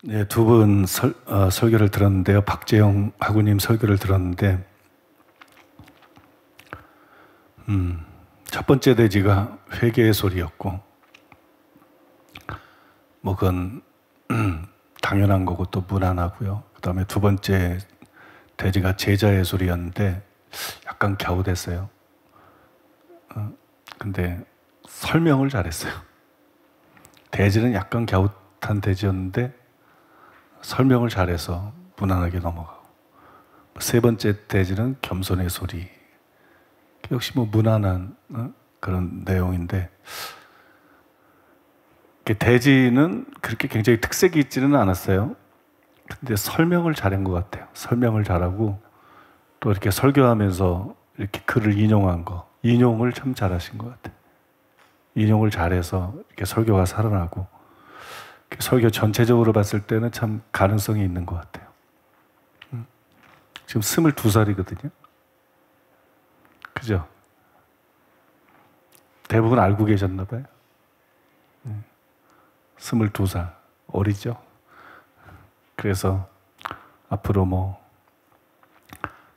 네, 두 분 설교를 들었는데요. 박재영 하구님 설교를 들었는데, 첫 번째 대지가 회개의 소리였고, 뭐 그건 당연한 거고 또 무난하고요. 그 다음에 두 번째 대지가 제자의 소리였는데 약간 갸우됐어요. 근데 설명을 잘했어요. 대지는 약간 갸웃한 대지였는데 설명을 잘해서 무난하게 넘어가고, 세 번째 대지는 겸손의 소리. 역시 뭐 무난한 그런 내용인데, 대지는 그렇게 굉장히 특색이 있지는 않았어요. 근데 설명을 잘한 것 같아요. 설명을 잘하고 또 이렇게 설교하면서 이렇게 글을 인용한 거, 인용을 참 잘하신 것 같아요. 인용을 잘해서 이렇게 설교가 살아나고, 설교 전체적으로 봤을 때는 참 가능성이 있는 것 같아요. 지금 22살이거든요. 그죠? 대부분 알고 계셨나 봐요. 22살. 어리죠? 그래서 앞으로 뭐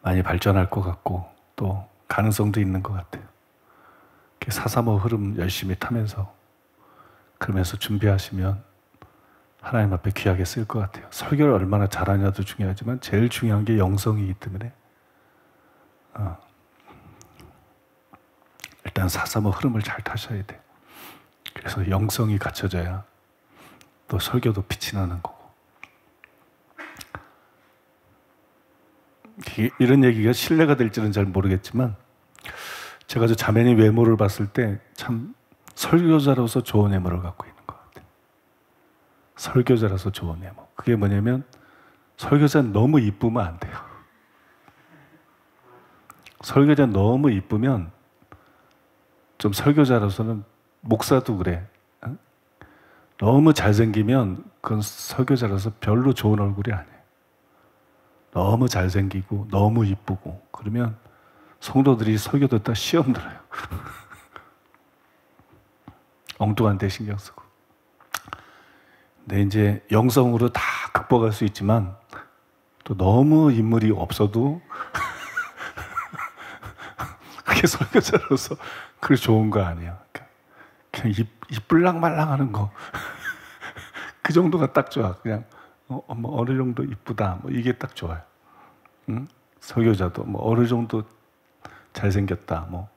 많이 발전할 것 같고 또 가능성도 있는 것 같아요. 435 흐름 열심히 타면서 그러면서 준비하시면 하나님 앞에 귀하게 쓸 것 같아요. 설교를 얼마나 잘하냐도 중요하지만 제일 중요한 게 영성이기 때문에 일단 435 흐름을 잘 타셔야 돼요. 그래서 영성이 갖춰져야 또 설교도 빛이 나는 거고. 이런 얘기가 신뢰가 될지는 잘 모르겠지만, 제가 저 자매님 외모를 봤을 때 참 설교자로서 좋은 외모를 갖고 있는 것 같아요. 설교자로서 좋은 외모. 그게 뭐냐면 설교자는 너무 이쁘면 안 돼요. 설교자 너무 이쁘면 좀 설교자로서는, 목사도 그래. 너무 잘생기면 그건 설교자로서 별로 좋은 얼굴이 아니에요. 너무 잘생기고 너무 이쁘고 그러면 성도들이 설교 듣다 시험 들어요. 엉뚱한 데 신경 쓰고. 근데 이제 영성으로 다 극복할 수 있지만 또 너무 인물이 없어도 그게 설교자로서 그게 좋은 거 아니에요. 그냥 이쁠랑말랑하는 거 그 정도가 딱 좋아. 그냥 뭐 어느 정도 이쁘다, 뭐 이게 딱 좋아요. 설교자도 뭐 어느 정도 잘생겼다, 뭐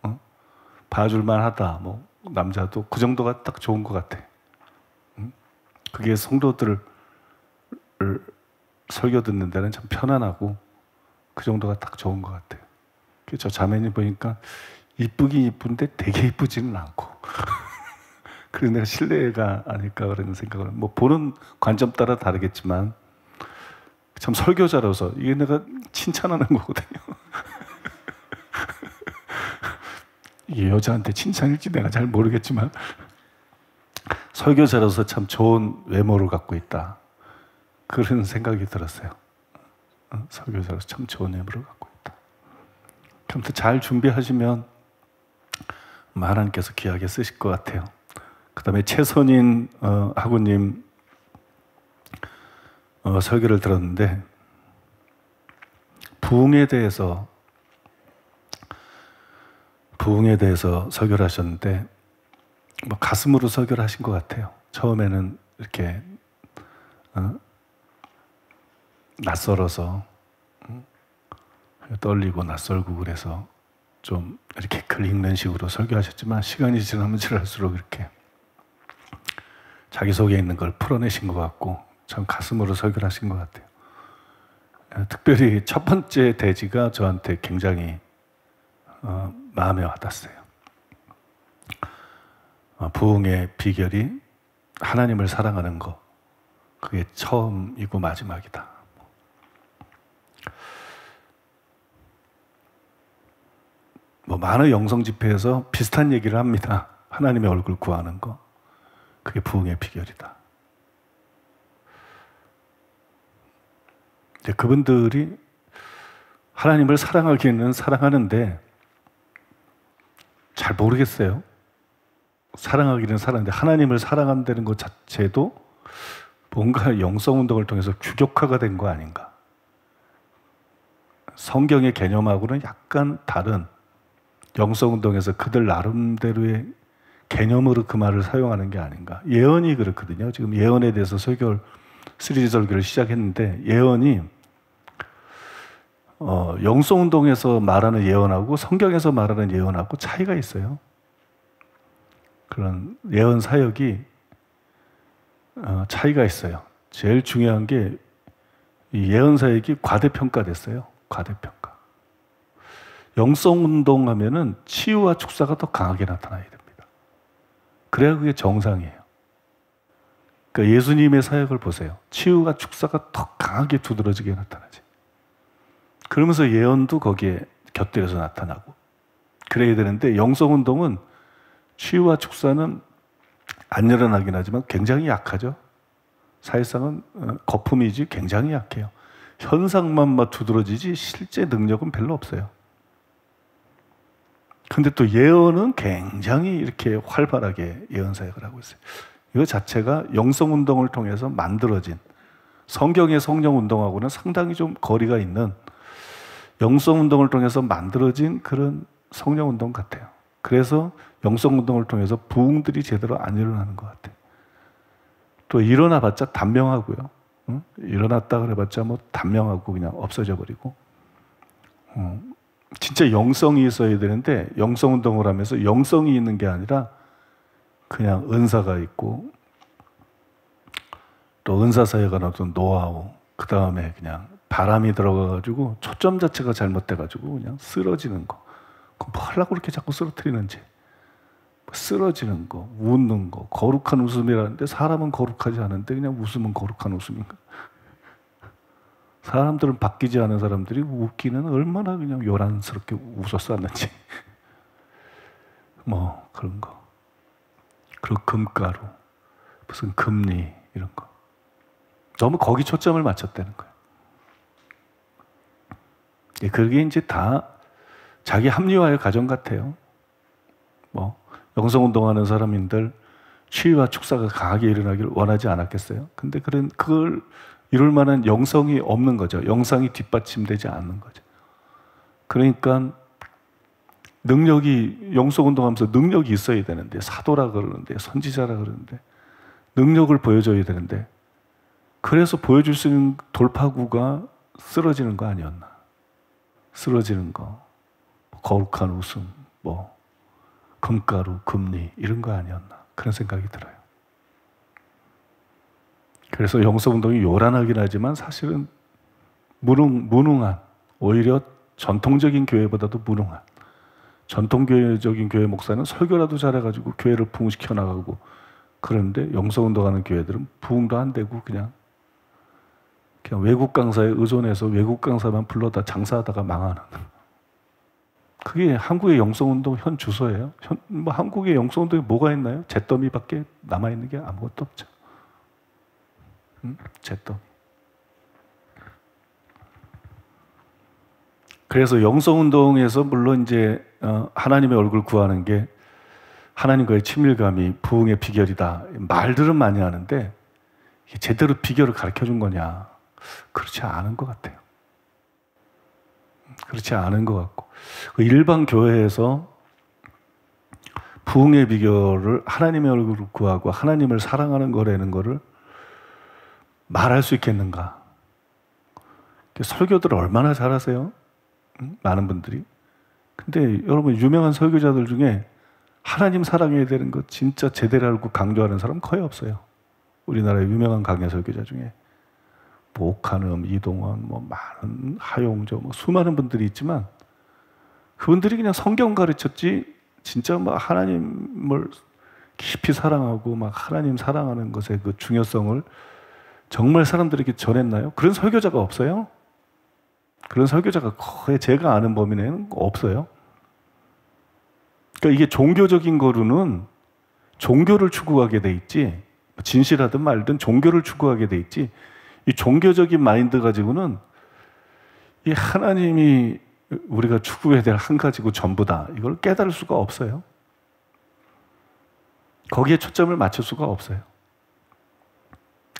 봐줄만하다, 뭐 남자도 그 정도가 딱 좋은 것 같아. 그게 성도들을 설교 듣는 데는 참 편안하고 그 정도가 딱 좋은 것 같아요. 저 자매님 보니까 이쁘긴 이쁜데 되게 이쁘지는 않고 그래서 내가 신뢰가 아닐까 그런 생각을, 뭐 보는 관점 따라 다르겠지만 참 설교자로서 이게 내가 칭찬하는 거거든요. 이게 여자한테 칭찬일지 내가 잘 모르겠지만 설교자로서 참 좋은 외모를 갖고 있다, 그런 생각이 들었어요. 설교자로서 참 좋은 외모를 갖고 있다. 아무튼 잘 준비하시면 하나님께서 귀하게 쓰실 것 같아요. 그 다음에 최선인 하구님 설교를 들었는데, 부흥에 대해서 설교를 하셨는데 뭐 가슴으로 설교를 하신 것 같아요. 처음에는 이렇게 낯설어서 떨리고 낯설고 그래서 좀 이렇게 글 읽는 식으로 설교하셨지만, 시간이 지나면 지날수록 이렇게 자기 속에 있는 걸 풀어내신 것 같고 참 가슴으로 설교를 하신 것 같아요. 특별히 첫 번째 대지가 저한테 굉장히 마음에 와닿았어요. 부흥의 비결이 하나님을 사랑하는 것, 그게 처음이고 마지막이다. 뭐 많은 영성 집회에서 비슷한 얘기를 합니다. 하나님의 얼굴 구하는 거, 그게 부흥의 비결이다. 이제 그분들이 하나님을 사랑하기는 사랑하는데 잘 모르겠어요. 사랑하기는 사랑하는데 하나님을 사랑한다는 것 자체도 뭔가 영성 운동을 통해서 규격화가 된 거 아닌가. 성경의 개념하고는 약간 다른 영성 운동에서 그들 나름대로의 개념으로 그 말을 사용하는 게 아닌가. 예언이 그렇거든요. 지금 예언에 대해서 시리즈 설교를 시작했는데 예언이 영성 운동에서 말하는 예언하고 성경에서 말하는 예언하고 차이가 있어요. 그런 예언 사역이 차이가 있어요. 제일 중요한 게 이 예언 사역이 과대평가됐어요. 과대평가. 영성 운동하면은 치유와 축사가 더 강하게 나타나야 됩니다. 그래야 그게 정상이에요. 그러니까 예수님의 사역을 보세요. 치유와 축사가 더 강하게 두드러지게 나타나지. 그러면서 예언도 거기에 곁들여서 나타나고 그래야 되는데 영성 운동은 치유와 축사는 안 일어나긴 하지만 굉장히 약하죠. 사실상은 거품이지 굉장히 약해요. 현상만 두드러지지 실제 능력은 별로 없어요. 근데 또 예언은 굉장히 이렇게 활발하게 예언 사역을 하고 있어요. 이거 자체가 영성 운동을 통해서 만들어진 성경의 성령 운동하고는 상당히 좀 거리가 있는 영성 운동을 통해서 만들어진 그런 성령 운동 같아요. 그래서 영성 운동을 통해서 부흥들이 제대로 안 일어나는 것 같아요. 또 일어나봤자 단명하고요. 응? 일어났다 그래봤자 뭐 단명하고 그냥 없어져 버리고. 진짜 영성이 있어야 되는데 영성 운동을 하면서 영성이 있는 게 아니라 그냥 은사가 있고 또 은사 사역에 어떤 노하우, 그 다음에 그냥 바람이 들어가가지고 초점 자체가 잘못돼가지고 그냥 쓰러지는 거. 뭐 하려고 그렇게 자꾸 쓰러뜨리는지. 쓰러지는 거, 웃는 거, 거룩한 웃음이라는데 사람은 거룩하지 않은데 그냥 웃으면 거룩한 웃음인가? 사람들은 바뀌지 않은 사람들이 웃기는 얼마나 그냥 요란스럽게 웃었었는지. 뭐 그런 거. 그리고 금가루, 무슨 금리 이런 거. 너무 거기 초점을 맞췄다는 거예요. 그게 이제 다 자기 합리화의 과정 같아요. 뭐 영성 운동하는 사람인들 치유와 축사가 강하게 일어나기를 원하지 않았겠어요? 근데 그걸 이룰 만한 영성이 없는 거죠. 영성이 뒷받침되지 않는 거죠. 그러니까 능력이 영성 운동하면서 능력이 있어야 되는데 사도라 그러는데 선지자라 그러는데 능력을 보여줘야 되는데 그래서 보여줄 수 있는 돌파구가 쓰러지는 거 아니었나? 쓰러지는 거, 거룩한 웃음, 뭐 금가루, 금리 이런 거 아니었나 그런 생각이 들어요. 그래서 영성운동이 요란하긴 하지만 사실은 무능한, 오히려 전통적인 교회보다도 무능한 전통교회적인 교회 목사는 설교라도 잘해가지고 교회를 부흥시켜 나가고 그런데 영성운동하는 교회들은 부흥도 안 되고 그냥 외국 강사에 의존해서 외국 강사만 불러다 장사하다가 망하는 그게 한국의 영성운동 현 주소예요. 뭐 한국의 영성운동이 뭐가 있나요? 잿더미밖에 남아있는 게 아무것도 없죠. 잿더미. 그래서 영성운동에서 물론 이제 하나님의 얼굴 구하는 게 하나님과의 친밀감이 부흥의 비결이다. 말들은 많이 하는데 제대로 비결을 가르쳐 준 거냐? 그렇지 않은 것 같아요. 그렇지 않은 것 같고 일반 교회에서 부흥의 비결을 하나님의 얼굴을 구하고 하나님을 사랑하는 거라는 거를 말할 수 있겠는가? 설교들을 얼마나 잘하세요? 많은 분들이. 근데 여러분 유명한 설교자들 중에 하나님 사랑해야 되는 거 진짜 제대로 알고 강조하는 사람 거의 없어요. 우리나라의 유명한 강야 설교자 중에 뭐 옥한음, 이동원, 뭐 많은 하용조, 뭐 수많은 분들이 있지만 그분들이 그냥 성경 가르쳤지 진짜 막 하나님을 깊이 사랑하고 막 하나님 사랑하는 것의 그 중요성을 정말 사람들에게 전했나요? 그런 설교자가 없어요. 그런 설교자가 거의 제가 아는 범위 내에는 없어요. 그러니까 이게 종교적인 거로는 종교를 추구하게 돼 있지, 진실하든 말든 종교를 추구하게 돼 있지, 이 종교적인 마인드 가지고는 이 하나님이 우리가 추구해야 될 한 가지고 전부다. 이걸 깨달을 수가 없어요. 거기에 초점을 맞출 수가 없어요.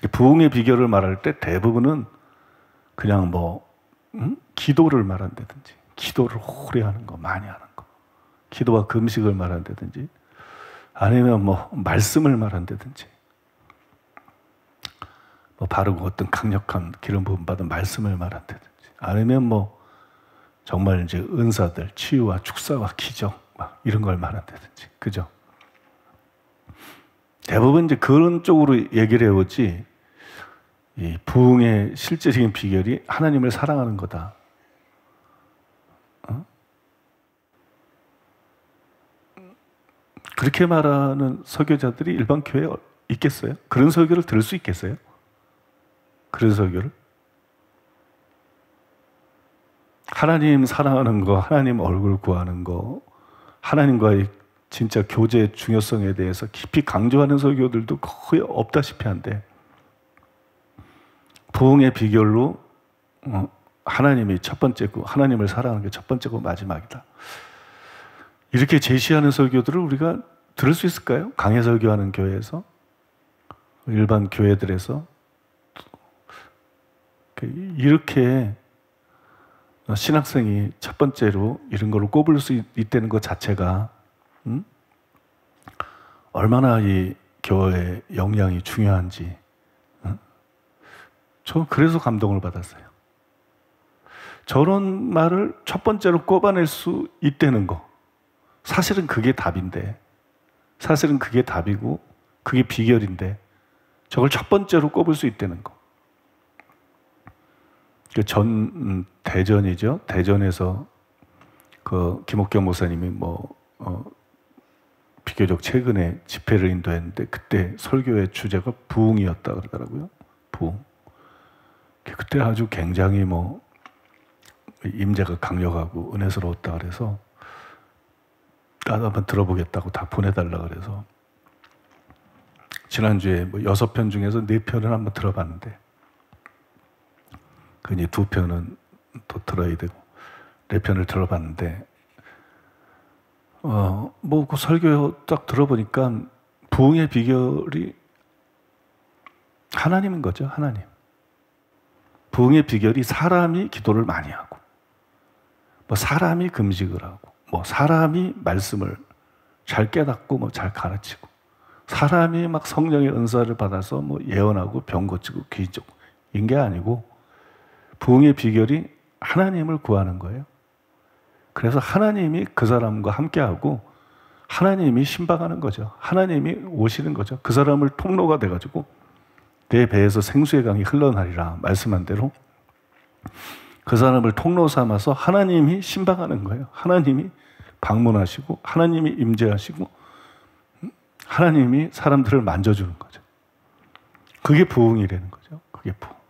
부흥의 비결을 말할 때 대부분은 그냥 기도를 말한다든지, 기도를 오래 하는 거, 많이 하는 거, 기도와 금식을 말한다든지, 아니면 말씀을 말한다든지, 바르고 어떤 강력한 기름 부음 받은 말씀을 말한다든지, 아니면 정말 이제 은사들, 치유와 축사와 기적 이런 걸 말한다든지, 그죠? 대부분 이제 그런 쪽으로 얘기를 해오지, 이 부흥의 실제적인 비결이 하나님을 사랑하는 거다. 그렇게 말하는 설교자들이 일반 교회에 있겠어요? 그런 설교를 들을 수 있겠어요? 그런 설교를? 하나님 사랑하는 거, 하나님 얼굴 구하는 거, 하나님과의 진짜 교제의 중요성에 대해서 깊이 강조하는 설교들도 거의 없다시피 한데, 부흥의 비결로 하나님이 첫 번째고, 하나님을 사랑하는 게 첫 번째고 마지막이다. 이렇게 제시하는 설교들을 우리가 들을 수 있을까요? 강해 설교하는 교회에서, 일반 교회들에서 이렇게 신학생이 첫 번째로 이런 걸로 꼽을 수 있다는 것 자체가 얼마나 이 교회의 영향이 중요한지, 저 그래서 감동을 받았어요. 저런 말을 첫 번째로 꼽아낼 수 있다는 거, 사실은 그게 답인데, 사실은 그게 답이고 그게 비결인데, 저걸 첫 번째로 꼽을 수 있다는 거. 대전이죠. 대전에서 그 김옥경 목사님이 비교적 최근에 집회를 인도했는데, 그때 설교의 주제가 부흥이었다 그러더라고요. 부흥. 그때 아주 굉장히 임재가 강력하고 은혜스러웠다 그래서 나도 한번 들어보겠다고 다 보내달라 그래서 지난주에 6편 중에서 4편을 한번 들어봤는데, 그니 2편은 또 들어야 되고 4편을 들어봤는데, 그 설교 딱 들어보니까 부흥의 비결이 하나님인 거죠. 하나님. 부흥의 비결이 사람이 기도를 많이 하고, 사람이 금식을 하고, 사람이 말씀을 잘 깨닫고 잘 가르치고, 사람이 막 성령의 은사를 받아서 예언하고 병 고치고 기적, 이런 게 아니고, 부흥의 비결이 하나님을 구하는 거예요. 그래서 하나님이 그 사람과 함께하고 하나님이 신방하는 거죠. 하나님이 오시는 거죠. 그 사람을 통로가 돼가지고 내 배에서 생수의 강이 흘러나리라 말씀한 대로 그 사람을 통로 삼아서 하나님이 신방하는 거예요. 하나님이 방문하시고 하나님이 임재하시고 하나님이 사람들을 만져주는 거죠. 그게 부흥이라는 거죠. 그게 부흥.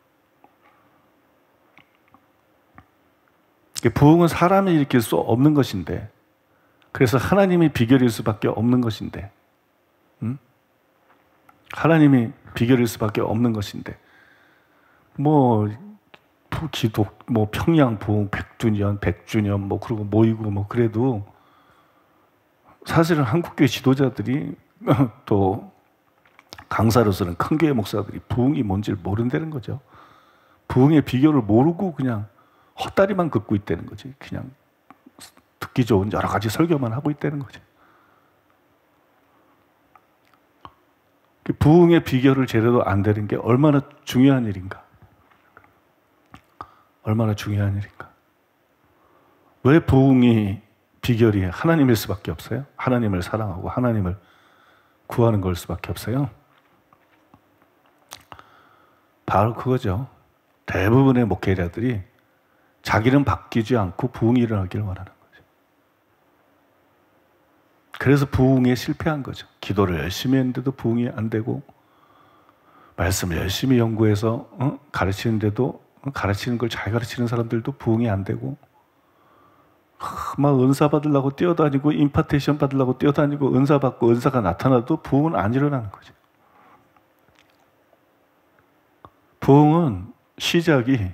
부흥은 사람이 일으킬 수 없는 것인데, 그래서 하나님이 비결일 수밖에 없는 것인데, 하나님이 비결일 수밖에 없는 것인데, 기도, 평양 부흥 100주년, 그러고 모이고 그래도 사실은 한국교회 지도자들이 또 강사로서는 큰 교회 목사들이 부흥이 뭔지를 모른다는 거죠. 부흥의 비결을 모르고 그냥 헛다리만 긋고 있다는 거지. 그냥 듣기 좋은 여러 가지 설교만 하고 있다는 거지. 부흥의 비결을 제대로 안 되는 게 얼마나 중요한 일인가. 얼마나 중요한 일인가. 왜 부흥이 비결이 하나님일 수밖에 없어요? 하나님을 사랑하고 하나님을 구하는 걸 수밖에 없어요. 바로 그거죠. 대부분의 목회자들이 자기는 바뀌지 않고 부흥이 일어나기를 원하는 거죠. 그래서 부흥에 실패한 거죠. 기도를 열심히 했는데도 부흥이 안 되고, 말씀을 열심히 연구해서 가르치는데도 가르치는 걸 잘 가르치는 사람들도 부흥이 안 되고, 막 은사 받으려고 뛰어다니고 임파테이션 받으려고 뛰어다니고 은사 받고 은사가 나타나도 부흥은 안 일어나는 거죠. 부흥은 시작이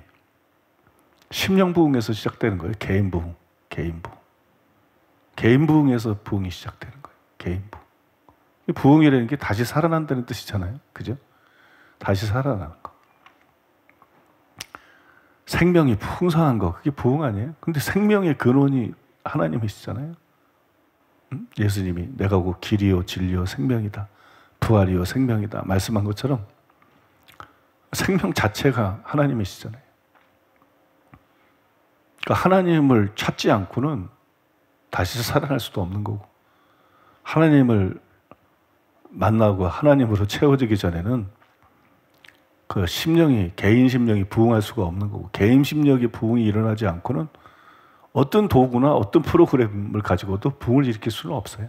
심령 부흥에서 시작되는 거예요. 개인 부흥. 개인 부흥에서 부흥이 시작되는 거예요. 개인 부흥. 부흥이라는 게 다시 살아난다는 뜻이잖아요. 그죠? 다시 살아나는 거. 생명이 풍성한 거, 그게 부흥 아니에요? 근데 생명의 근원이 하나님이시잖아요. 예수님이 내가 곧 길이요 진리요 생명이다. 부활이요 생명이다. 말씀한 것처럼 생명 자체가 하나님이시잖아요. 그러니까 하나님을 찾지 않고는 다시 살아날 수도 없는 거고, 하나님을 만나고 하나님으로 채워지기 전에는 그 심령이, 개인 심령이 부흥할 수가 없는 거고, 개인 심령의 부흥이 일어나지 않고는 어떤 도구나 어떤 프로그램을 가지고도 부흥을 일으킬 수는 없어요.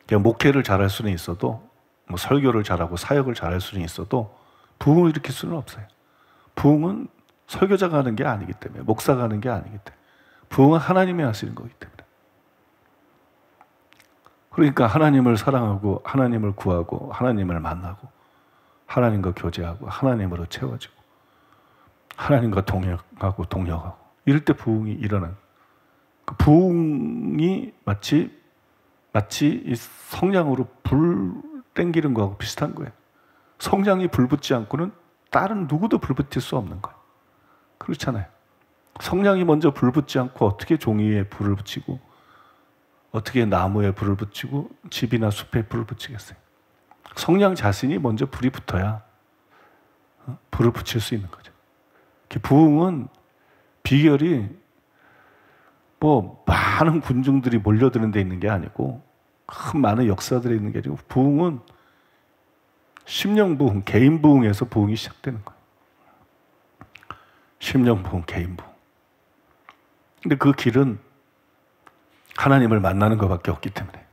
그냥 목회를 잘할 수는 있어도, 뭐 설교를 잘하고 사역을 잘할 수는 있어도 부흥을 일으킬 수는 없어요. 부흥은 설교자가 하는 게 아니기 때문에, 목사가 하는 게 아니기 때문에, 부흥은 하나님이 하시는 거기 때문에. 그러니까 하나님을 사랑하고 하나님을 구하고 하나님을 만나고 하나님과 교제하고 하나님으로 채워지고 하나님과 동행하고 동역하고 이럴 때 부흥이 일어나는, 그 부흥이 마치 이 성냥으로 불 땡기는 거하고 비슷한 거예요. 성냥이 불 붙지 않고는 다른 누구도 불 붙일 수 없는 거예요. 그렇잖아요. 성냥이 먼저 불 붙지 않고 어떻게 종이에 불을 붙이고 어떻게 나무에 불을 붙이고 집이나 숲에 불을 붙이겠어요. 성냥 자신이 먼저 불이 붙어야 불을 붙일 수 있는 거죠. 부흥은 비결이 뭐 많은 군중들이 몰려드는 데 있는 게 아니고 큰 많은 역사들이 있는 게 아니고, 부흥은 심령 부흥, 개인 부흥에서 부흥이 시작되는 거예요. 심령 부흥, 개인 부흥. 근데 그 길은 하나님을 만나는 것밖에 없기 때문에,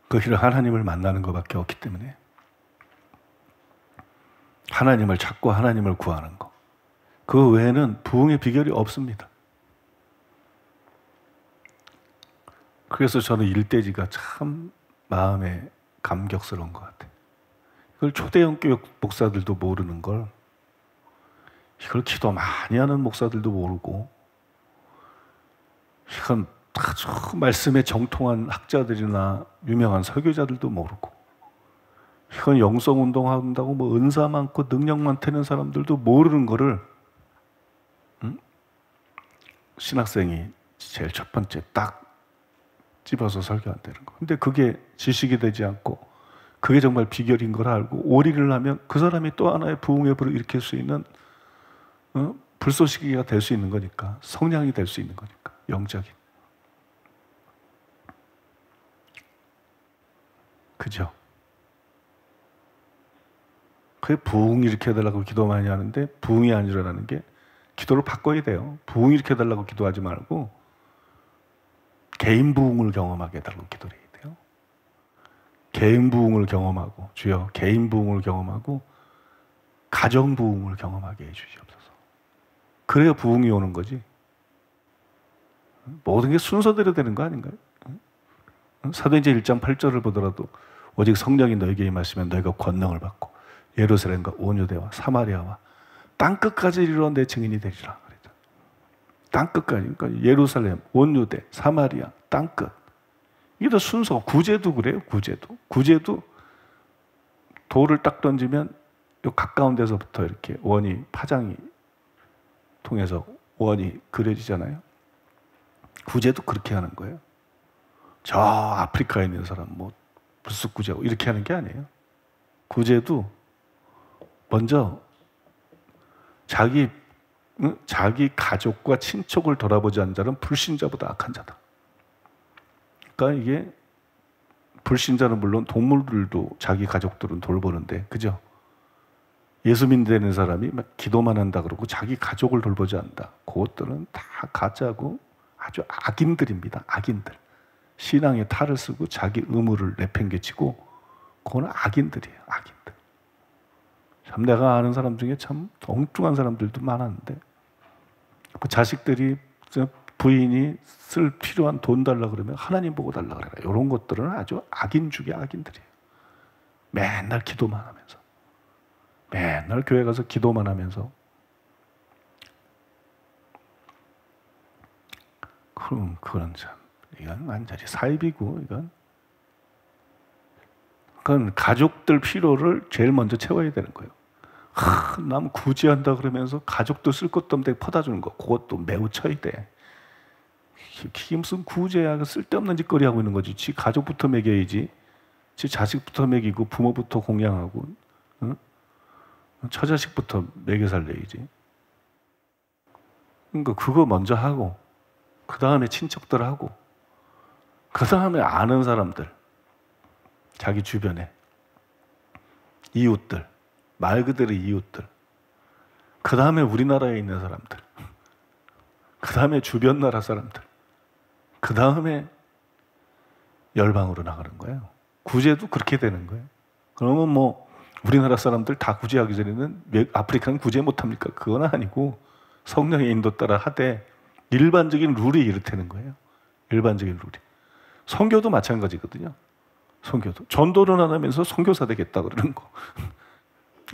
그 길은 하나님을 만나는 것밖에 없기 때문에 하나님을 찾고 하나님을 구하는 것, 그 외에는 부흥의 비결이 없습니다. 그래서 저는 일대지가 참 마음에 감격스러운 것 같아요. 이걸 초대형 교육 목사들도 모르는 걸, 이걸 기도 많이 하는 목사들도 모르고, 이건 아주 말씀에 정통한 학자들이나 유명한 설교자들도 모르고, 이건 영성운동한다고 뭐 은사 많고 능력 많다는 사람들도 모르는 거를 신학생이 제일 첫 번째 딱 집어서 설교한다는 거. 근데 그게 지식이 되지 않고 그게 정말 비결인 걸 알고 오리를 하면 그 사람이 또 하나의 부흥의 불을 일으킬 수 있는 불쏘시개가 될 수 있는 거니까, 성량이 될 수 있는 거니까, 영적인. 그죠? 그게 부흥 일으켜달라고 기도 많이 하는데 부흥이 안 일어나는 게, 기도를 바꿔야 돼요. 부흥 일으켜달라고 기도하지 말고 개인 부흥을 경험하게 해달라고 기도를 해야 돼요. 개인 부흥을 경험하고, 주여 개인 부흥을 경험하고 가정 부흥을 경험하게 해주시옵소서. 그래야 부흥이 오는 거지. 모든 게 순서대로 되는 거 아닌가요? 사도행전 1장 8절을 보더라도 오직 성령이 너에게 임하시면 너희가 권능을 받고 예루살렘과 온 유대와 사마리아와 땅끝까지 이르러 내 증인이 되리라. 그랬죠. 땅끝까지. 그러니까 예루살렘, 온 유대, 사마리아, 땅끝. 이게 더 순서. 구제도 그래요. 구제도 돌을 딱 던지면 요 가까운 데서부터 이렇게 원이, 파장이 통해서 원이 그려지잖아요. 구제도 그렇게 하는 거예요. 저 아프리카에 있는 사람 뭐 불쑥 구제하고 이렇게 하는 게 아니에요. 구제도 먼저 자기 가족과 친척을 돌아보지 않는 자는 불신자보다 악한 자다. 그러니까 이게, 불신자는 물론 동물들도 자기 가족들은 돌보는데, 그죠? 예수민 되는 사람이 막 기도만 한다 그러고 자기 가족을 돌보지 않는다. 그것들은 다 가짜고 아주 악인들입니다. 악인들. 신앙에 탈을 쓰고 자기 의무를 내팽개치고, 그건 악인들이에요. 악인들. 참 내가 아는 사람 중에 참 엉뚱한 사람들도 많았는데, 그 자식들이, 부인이 쓸 필요한 돈 달라 그러면 하나님 보고 달라 그래라. 이런 것들은 아주 악인 중에 악인들이에요. 맨날 기도만 하면서, 맨날 교회 가서 기도만 하면서, 그건 참, 이건 완전히 사입이고, 이건 그건 가족들 필요를 제일 먼저 채워야 되는 거예요. 남 구제한다 그러면서 가족도 쓸 것도 없는데 퍼다 주는 거, 그것도 매우 처이돼. 이게 무슨 구제야? 쓸데없는 짓거리 하고 있는 거지. 지 가족부터 먹여야지. 지 자식부터 먹이고 부모부터 공양하고, 응? 처자식부터 먹여 살려야지. 그러니까 그거 먼저 하고, 그 다음에 친척들 하고, 그 다음에 아는 사람들, 자기 주변에 이웃들, 말 그대로 이웃들, 그 다음에 우리나라에 있는 사람들, 그 다음에 주변 나라 사람들, 그 다음에 열방으로 나가는 거예요. 구제도 그렇게 되는 거예요. 그러면 뭐 우리나라 사람들 다 구제하기 전에는 아프리카는 구제 못합니까? 그건 아니고 성령의 인도 따라 하되 일반적인 룰이 이렇다는 거예요. 일반적인 룰이. 선교도 마찬가지거든요. 선교도. 전도는 안 하면서 선교사 되겠다 그러는 거.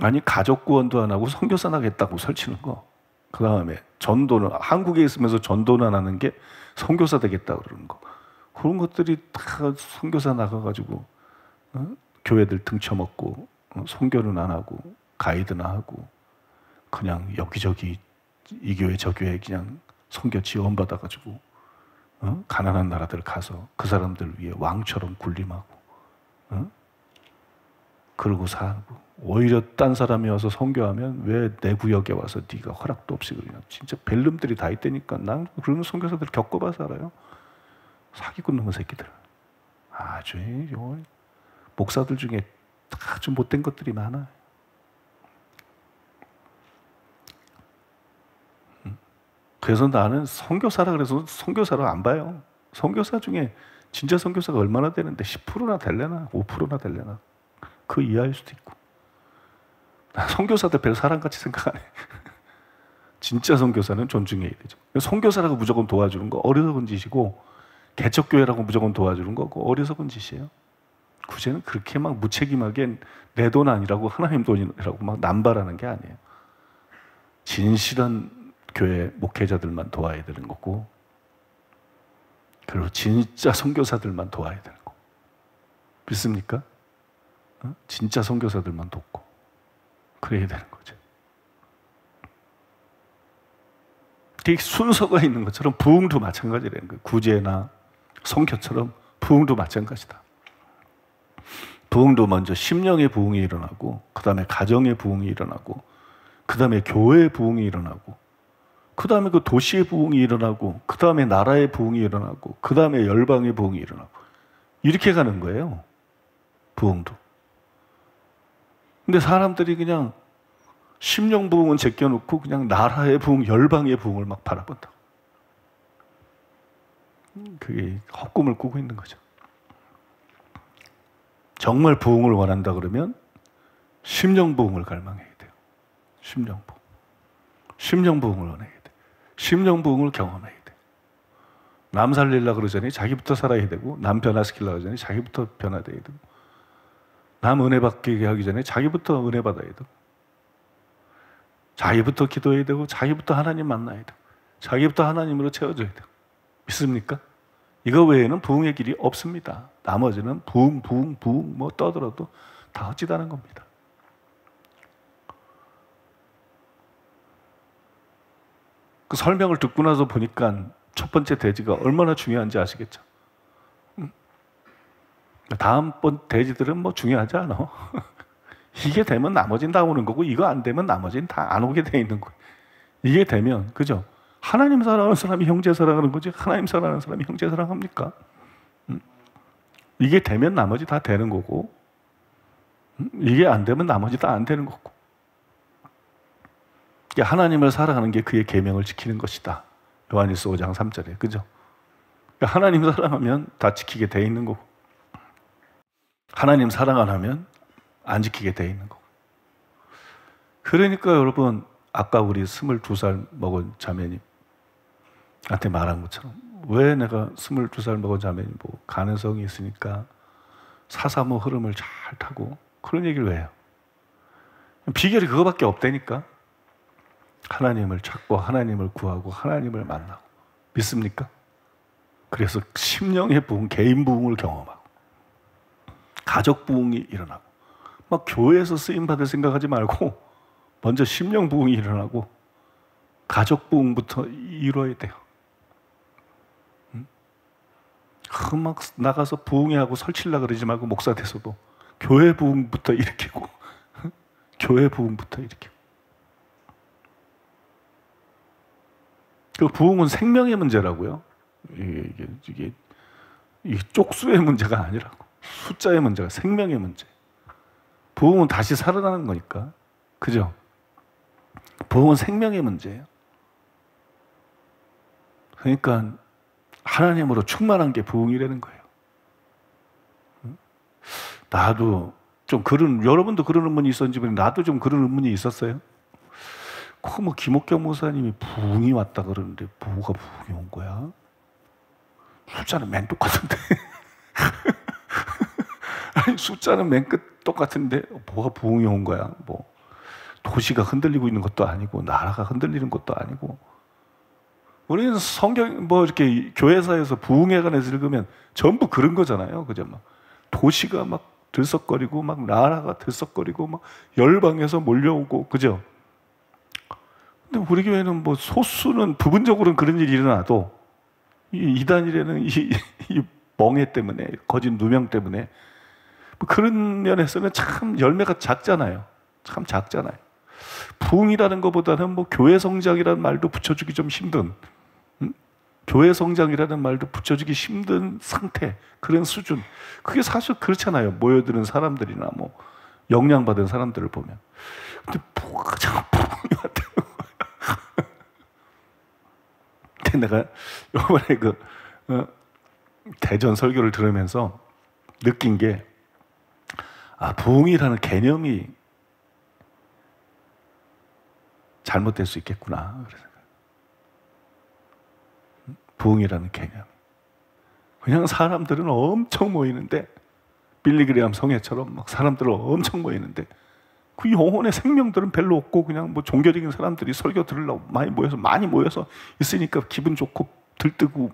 아니 가족 구원도 안 하고 선교사 나겠다고 설치는 거. 그 다음에 전도는 한국에 있으면서 전도는 안 하는 게 선교사 되겠다 그러는 거. 그런 것들이 다 선교사 나가가지고 교회들 등쳐먹고 선교는 안 하고 가이드나 하고 그냥 여기저기 이 교회 저 교회 그냥 선교 지원받아가지고 가난한 나라들 가서 그 사람들 위해 왕처럼 군림하고 그러고 살고 오히려 딴 사람이 와서 선교하면 왜 내 구역에 와서 네가 허락도 없이 그러냐. 진짜 벨름들이 다 있다니까. 난 그런 선교사들 겪어봐서 알아요. 사기꾼 놈의 새끼들. 아주 목사들 중에 아주 못된 것들이 많아요. 그래서 나는 선교사라 그래서 선교사로 안 봐요. 선교사 중에 진짜 선교사가 얼마나 되는데 10%나 될래나 5%나 될래나 그 이하일 수도 있고. 선교사들 별 사람같이 생각 안 해. 진짜 선교사는 존중해야 되죠. 선교사라고 무조건 도와주는 거 어리석은 짓이고 개척교회라고 무조건 도와주는 거 그거 어리석은 짓이에요. 구제는 그렇게 막 무책임하게 내 돈 아니라고 하나님 돈이라고 막 남발하는 게 아니에요. 진실한 교회 목회자들만 도와야 되는 거고 그리고 진짜 선교사들만 도와야 되는 거고 믿습니까? 진짜 선교사들만 돕고 그래야 되는 거죠. 되게 순서가 있는 것처럼 부흥도 마찬가지라는 거예요. 구제나 선교처럼 부흥도 마찬가지다. 부흥도 먼저 심령의 부흥이 일어나고 그 다음에 가정의 부흥이 일어나고 그 다음에 교회의 부흥이 일어나고 그 다음에 그 도시의 부흥이 일어나고 그 다음에 나라의 부흥이 일어나고 그 다음에 열방의 부흥이 일어나고 이렇게 가는 거예요. 부흥도. 근데 사람들이 그냥 심령 부흥은 제껴놓고 그냥 나라의 부흥, 열방의 부흥을 막 바라본다. 그게 헛꿈을 꾸고 있는 거죠. 정말 부흥을 원한다 그러면 심령 부흥을 갈망해야 돼요. 심령 부흥. 심령 부흥을 원해야 돼. 심령 부흥을 경험해야 돼. 남 살리려고 그러자니 자기부터 살아야 되고 남 변화시키려고 하자니 자기부터 변화돼야 되고 남 은혜 받게 하기 전에 자기부터 은혜 받아야 되고 자기부터 기도해야 되고 자기부터 하나님 만나야 되고 자기부터 하나님으로 채워줘야 되고 믿습니까? 이거 외에는 부흥의 길이 없습니다. 나머지는 부흥 뭐 떠들어도 다 헛짓하는 겁니다. 그 설명을 듣고 나서 보니까 첫 번째 대지가 얼마나 중요한지 아시겠죠? 다음번 대지들은 뭐 중요하지 않아. 이게 되면 나머지는 다 오는 거고 이거 안 되면 나머지는 다 안 오게 돼 있는 거예요. 이게 되면 그죠? 하나님 사랑하는 사람이 형제 사랑하는 거지 하나님 사랑하는 사람이 형제 사랑합니까? 이게 되면 나머지 다 되는 거고 이게 안 되면 나머지 다 안 되는 거고 하나님을 사랑하는 게 그의 계명을 지키는 것이다. 요한일서 5장 3절에 그죠? 하나님 사랑하면 다 지키게 돼 있는 거고 하나님 사랑 안 하면 안 지키게 돼 있는 거고 그러니까 여러분 아까 우리 22살 먹은 자매님한테 말한 것처럼 왜 내가 22살 먹은 자매님 뭐 가능성이 있으니까 435 흐름을 잘 타고 그런 얘기를 왜 해요? 비결이 그거밖에 없다니까. 하나님을 찾고 하나님을 구하고 하나님을 만나고 믿습니까? 그래서 심령의 부흥, 개인 부흥을 경험하고 가족 부흥이 일어나고, 막 교회에서 쓰임 받을 생각하지 말고 먼저 심령 부흥이 일어나고 가족 부흥부터 이루어야 돼요. 막 나가서 부흥회하고 설치려고 그러지 말고, 목사 돼서도 교회 부흥부터 일으키고 교회 부흥부터 일으키고. 그 부흥은 생명의 문제라고요. 이게 쪽수의 문제가 아니라고. 숫자의 문제가 생명의 문제. 부흥은 다시 살아나는 거니까. 그죠? 부흥은 생명의 문제예요. 그러니까 하나님으로 충만한 게 부흥이라는 거예요. 나도 좀 여러분도 그런 의문이 있었는지 모르겠는데, 나도 좀 그런 의문이 있었어요. 뭐 김옥경 목사님이 부흥이 왔다 그러는데 뭐가 부흥이 온 거야? 숫자는 맨 똑같은데. 아니, 숫자는 맨 끝 똑같은데 뭐가 부흥이 온 거야? 뭐 도시가 흔들리고 있는 것도 아니고 나라가 흔들리는 것도 아니고. 우리는 성경 이렇게 교회사에서 부흥에 관해서 읽으면 전부 그런 거잖아요. 그죠? 막 도시가 막 들썩거리고, 막 나라가 들썩거리고, 막 열방에서 몰려오고, 그죠? 근데 우리 교회는 소수는 부분적으로는 그런 일이 일어나도 이단이라는 이 멍해 때문에, 거짓 누명 때문에 그런 면에서는 참 열매가 작잖아요. 참 작잖아요. 부흥이라는 것보다는 교회 성장이라는 말도 붙여주기 좀 힘든, 교회 성장이라는 말도 붙여주기 힘든 상태, 그런 수준. 그게 사실 그렇잖아요. 모여드는 사람들이나 영향받은 사람들을 보면. 근데 뭐가 자꾸 부흥이 왔다는 거야. 근데 내가 이번에 대전 설교를 들으면서 느낀 게, 부흥이라는 개념이 잘못될 수 있겠구나. 그래서 부흥이라는 개념. 그냥 사람들은 엄청 모이는데, 빌리그레암 성회처럼 막 사람들은 엄청 모이는데, 그 영혼의 생명들은 별로 없고, 그냥 종교적인 사람들이 설교 들으려고 많이 모여서 있으니까 기분 좋고 들뜨고,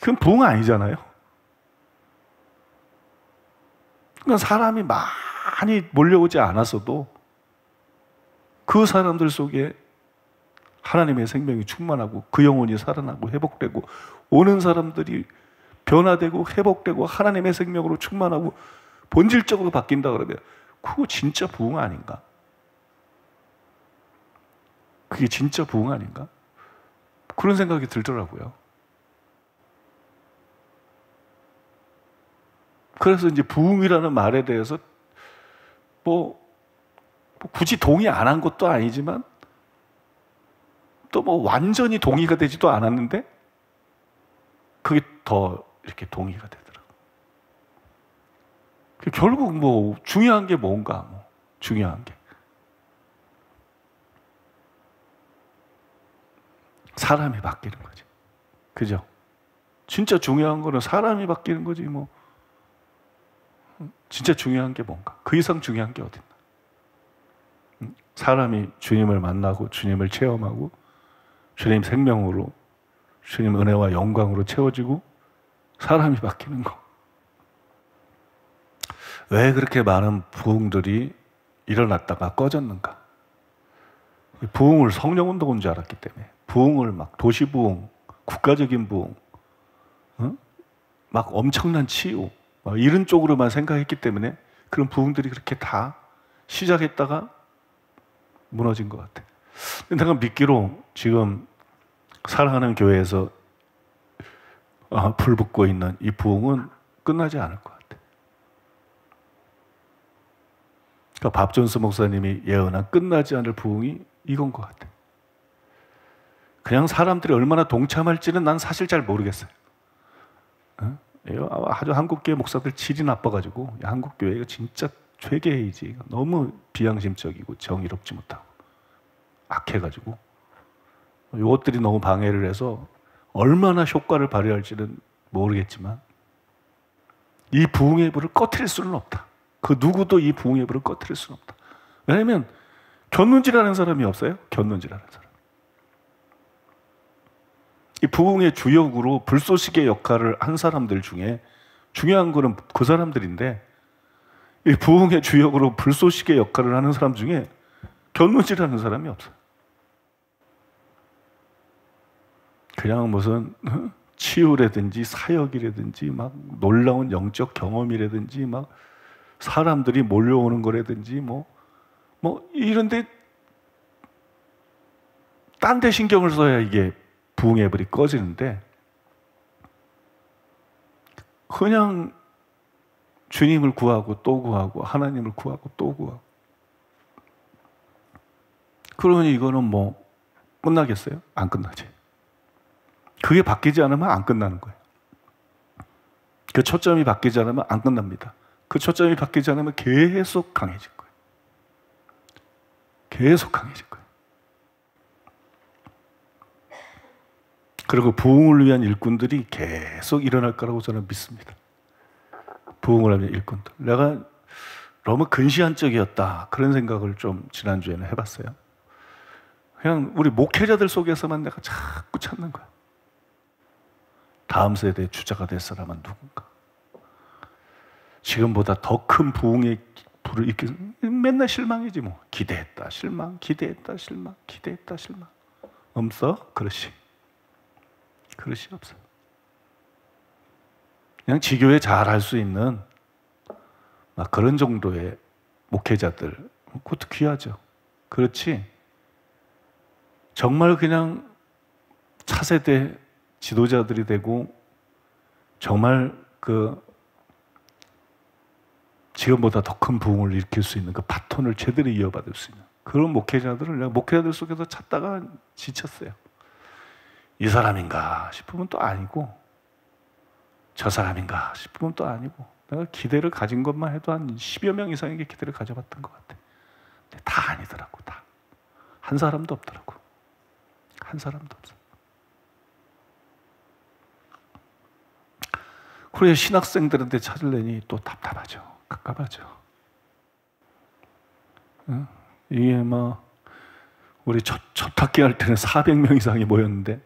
그건 부흥 아니잖아요. 그러니까 사람이 많이 몰려오지 않았어도 그 사람들 속에 하나님의 생명이 충만하고 그 영혼이 살아나고 회복되고, 오는 사람들이 변화되고 회복되고 하나님의 생명으로 충만하고 본질적으로 바뀐다 그러면 그거 진짜 부흥 아닌가? 그게 진짜 부흥 아닌가? 그런 생각이 들더라고요. 그래서 이제 부흥이라는 말에 대해서 굳이 동의 안 한 것도 아니지만, 또 완전히 동의가 되지도 않았는데 그게 더 이렇게 동의가 되더라고요. 결국 중요한 게 뭔가, 중요한 게 사람이 바뀌는 거지. 그죠? 진짜 중요한 거는 사람이 바뀌는 거지. 진짜 중요한 게 뭔가, 그 이상 중요한 게 어딨나. 사람이 주님을 만나고 주님을 체험하고 주님 생명으로, 주님 은혜와 영광으로 채워지고 사람이 바뀌는 거. 왜 그렇게 많은 부흥들이 일어났다가 꺼졌는가? 부흥을 성령운동인 줄 알았기 때문에, 부흥을 도시부흥, 국가적인 부흥, 막 엄청난 치유, 이런 쪽으로만 생각했기 때문에 그런 부흥들이 그렇게 다 시작했다가 무너진 것 같아. 내가 믿기로 지금 사랑하는 교회에서 불붙고 있는 이 부흥은 끝나지 않을 것 같아. 그러니까 밥 존스 목사님이 예언한 끝나지 않을 부흥이 이건 것 같아. 그냥 사람들이 얼마나 동참할지는 난 사실 잘 모르겠어요. 아주 한국교회 목사들 질이 나빠가지고, 한국교회가 진짜 죄개이지. 너무 비양심적이고 정의롭지 못하고 악해가지고 이것들이 너무 방해를 해서 얼마나 효과를 발휘할지는 모르겠지만, 이 부흥의 불을 꺼트릴 수는 없다. 그 누구도 이 부흥의 불을 꺼트릴 수는 없다. 왜냐하면 곁눈질하는 사람이 없어요. 곁눈질하는 사람. 이 부흥의 주역으로 불쏘시개 역할을 한 사람들 중에 중요한 거는 그 사람들인데, 이 부흥의 주역으로 불쏘시개 역할을 하는 사람 중에 견문질하는 사람이 없어요. 그냥 무슨 치유라든지 사역이라든지 막 놀라운 영적 경험이라든지 막 사람들이 몰려오는 거라든지 뭐 이런데 딴 데 신경을 써야 이게 부흥의 불이 꺼지는데 그냥 주님을 구하고 또 구하고 하나님을 구하고 또 구하고 그러니 이거는 뭐 끝나겠어요? 안 끝나지. 그게 바뀌지 않으면 안 끝나는 거예요. 그 초점이 바뀌지 않으면 안 끝납니다. 그 초점이 바뀌지 않으면 계속 강해질 거예요. 계속 강해질 거예요. 그리고 부흥을 위한 일꾼들이 계속 일어날 거라고 저는 믿습니다. 부흥을 하는 일꾼들. 내가 너무 근시안적이었다 그런 생각을 좀 지난주에는 해봤어요. 그냥 우리 목회자들 속에서만 내가 자꾸 찾는 거야. 다음 세대의 주자가 될 사람은 누군가. 지금보다 더 큰 부흥의 불을 일으켜 맨날 실망이지 뭐. 기대했다 실망, 기대했다 실망, 기대했다 실망. 없어? 그릇이 없어. 그냥 지교회 잘 할 수 있는 막 그런 정도의 목회자들, 그것도 귀하죠. 그렇지. 정말 그냥 차세대 지도자들이 되고 정말 그 지금보다 더 큰 부흥을 일으킬 수 있는 그 바톤을 제대로 이어받을 수 있는 그런 목회자들을 내가 목회자들 속에서 찾다가 지쳤어요. 이 사람인가 싶으면 또 아니고 저 사람인가 싶으면 또 아니고 내가 기대를 가진 것만 해도 한 10여 명 이상에게 기대를 가져봤던 것 같아. 근데 다 아니더라고. 다. 한 사람도 없더라고. 한 사람도 없어. 그래 신학생들한테 찾으려니 또 답답하죠. 갑갑하죠. 응? 이게 뭐 우리 첫 학기 할 때는 400명 이상이 모였는데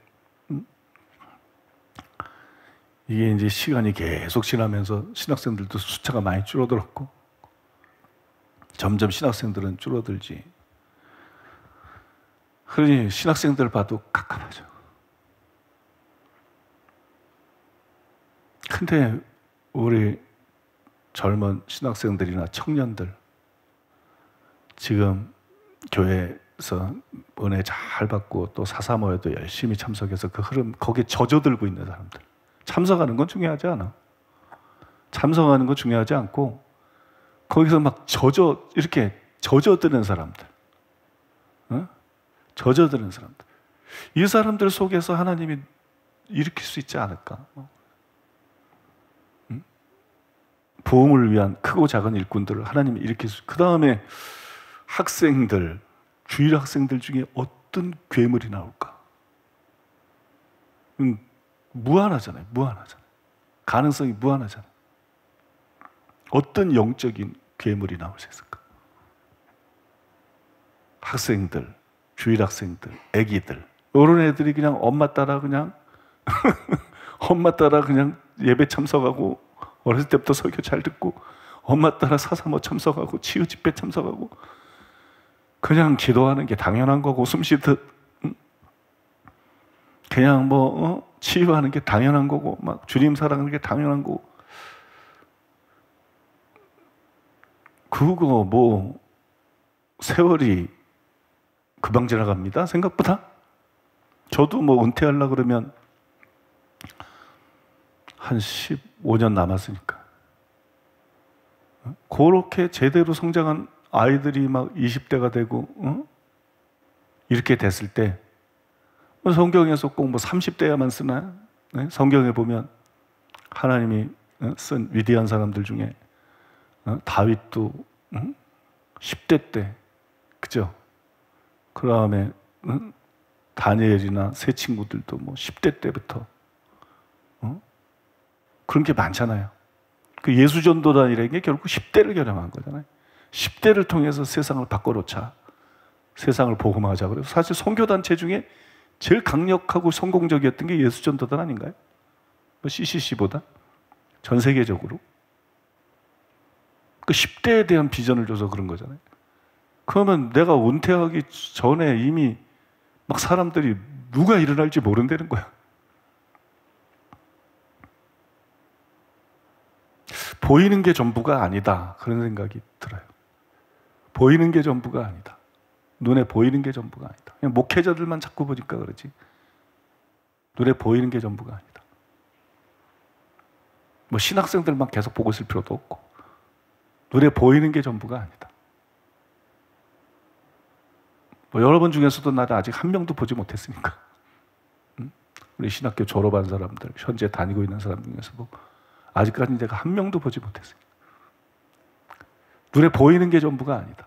이게 이제 시간이 계속 지나면서 신학생들도 숫자가 많이 줄어들었고 점점 신학생들은 줄어들지. 그러니 신학생들 봐도 갑갑하죠. 근데 우리 젊은 신학생들이나 청년들 지금 교회에서 은혜 잘 받고 또 사사모여도 열심히 참석해서 그 흐름 거기에 젖어들고 있는 사람들. 참석하는 건 중요하지 않아. 참석하는 건 중요하지 않고 거기서 막 이렇게 젖어드는 사람들. 어? 젖어드는 사람들. 이 사람들 속에서 하나님이 일으킬 수 있지 않을까? 응? 부흥을 위한 크고 작은 일꾼들을 하나님이 일으킬 수. 그 다음에 학생들, 주일 학생들 중에 어떤 괴물이 나올까? 무한하잖아요. 가능성이 무한하잖아요. 어떤 영적인 괴물이 나올 수 있을까? 학생들, 주일 학생들, 애기들 이런 애들이 그냥 엄마 따라 그냥 예배 참석하고 어렸을 때부터 설교 잘 듣고 엄마 따라 사사모 참석하고 치유 집회 참석하고 그냥 기도하는 게 당연한 거고 숨 쉬듯 그냥 치유하는 게 당연한 거고 막 주님 사랑하는 게 당연한 거고 그거 뭐 세월이 금방 지나갑니다. 생각보다. 저도 뭐 은퇴하려고 그러면 한 15년 남았으니까 그렇게 제대로 성장한 아이들이 막 20대가 되고 이렇게 됐을 때 성경에서 꼭 뭐 30대야만 쓰나? 네? 성경에 보면 하나님이 쓴 위대한 사람들 중에 다윗도 10대 때 그죠? 그 다음에 다니엘이나 새 친구들도 뭐 10대 때부터 그런 게 많잖아요. 그 예수전도단이라는 게 결국 10대를 겨냥한 거잖아요. 10대를 통해서 세상을 바꿔놓자. 세상을 복음하자. 그래서 사실 선교단체 중에 제일 강력하고 성공적이었던 게 예수전도단 아닌가요? 뭐 CCC보다 전 세계적으로. 그 10대에 대한 비전을 줘서 그런 거잖아요. 그러면 내가 은퇴하기 전에 이미 막 사람들이 누가 일어날지 모른다는 거야. 보이는 게 전부가 아니다. 그런 생각이 들어요. 보이는 게 전부가 아니다. 눈에 보이는 게 전부가 아니다. 그냥 목회자들만 자꾸 보니까 그러지. 눈에 보이는 게 전부가 아니다. 뭐 신학생들만 계속 보고 있을 필요도 없고 눈에 보이는 게 전부가 아니다. 뭐 여러분 중에서도 나도 아직 한 명도 보지 못했으니까. 우리 신학교 졸업한 사람들, 현재 다니고 있는 사람 중에서도 아직까지 내가 한 명도 보지 못했으니까. 눈에 보이는 게 전부가 아니다.